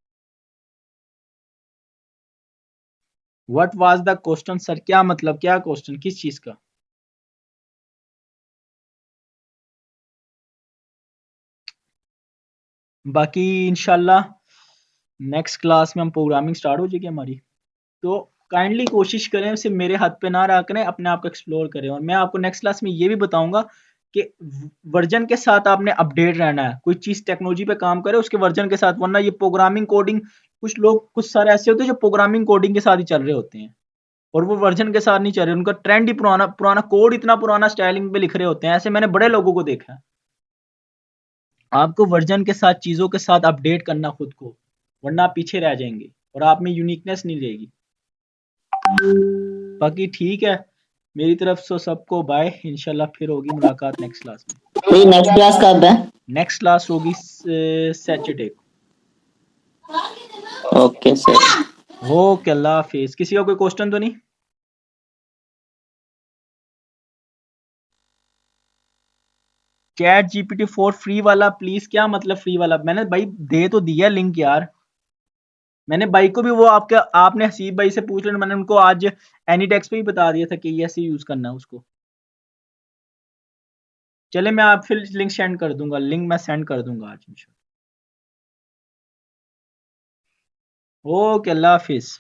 What was the question sir, क्या मतलब, क्या क्वेश्चन, किस चीज का? बाकी इंशाल्लाह नेक्स्ट क्लास में हम प्रोग्रामिंग स्टार्ट हो जाएगी हमारी, तो काइंडली कोशिश करें, सिर्फ मेरे हाथ पे ना रह करें, अपने आप को एक्सप्लोर करें, और मैं आपको नेक्स्ट क्लास में ये भी बताऊंगा कि वर्जन के साथ आपने अपडेट रहना है, कोई चीज टेक्नोलॉजी पे काम करे उसके वर्जन के साथ, वरना ये प्रोग्रामिंग कोडिंग, कुछ लोग कुछ सारे ऐसे होते हैं जो प्रोग्रामिंग कोडिंग के साथ ही चल रहे होते हैं, और वो वर्जन के साथ नहीं चल रहे, उनका ट्रेंड ही पुराना पुराना कोड इतना पुराना स्टाइलिंग पे लिख रहे होते हैं, ऐसे मैंने बड़े लोगों को देखा है। आपको वर्जन के साथ चीजों के साथ अपडेट करना खुद को, वरना आप पीछे रह जाएंगे और आप में यूनिकनेस नहीं रहेगी। बाकी ठीक है, मेरी तरफ से सबको बाय, इंशाल्लाह फिर होगी मुलाकात नेक्स्ट क्लास में। तो ये नेक्स्ट क्लास कब है? नेक्स्ट क्लास होगी सैटरडे को। Okay sir. ओके, अल्लाह हाफिज। किसी का कोई क्वेश्चन तो नहीं? चैट जीपीटी 4 फ्री वाला प्लीज, क्या मतलब फ्री वाला, मैंने भाई दे तो दिया लिंक यार, मैंने भाई को भी वो आपके आपने हसीब भाई से पूछ लेना, मैंने उनको आज एनीटेक्स पे ही बता दिया था कि ये ऐसे यूज करना है उसको। चले मैं आप फिर लिंक सेंड कर दूंगा, लिंक मैं सेंड कर दूंगा आज इंशाल्लाह। ओके, अल्लाह हाफिज।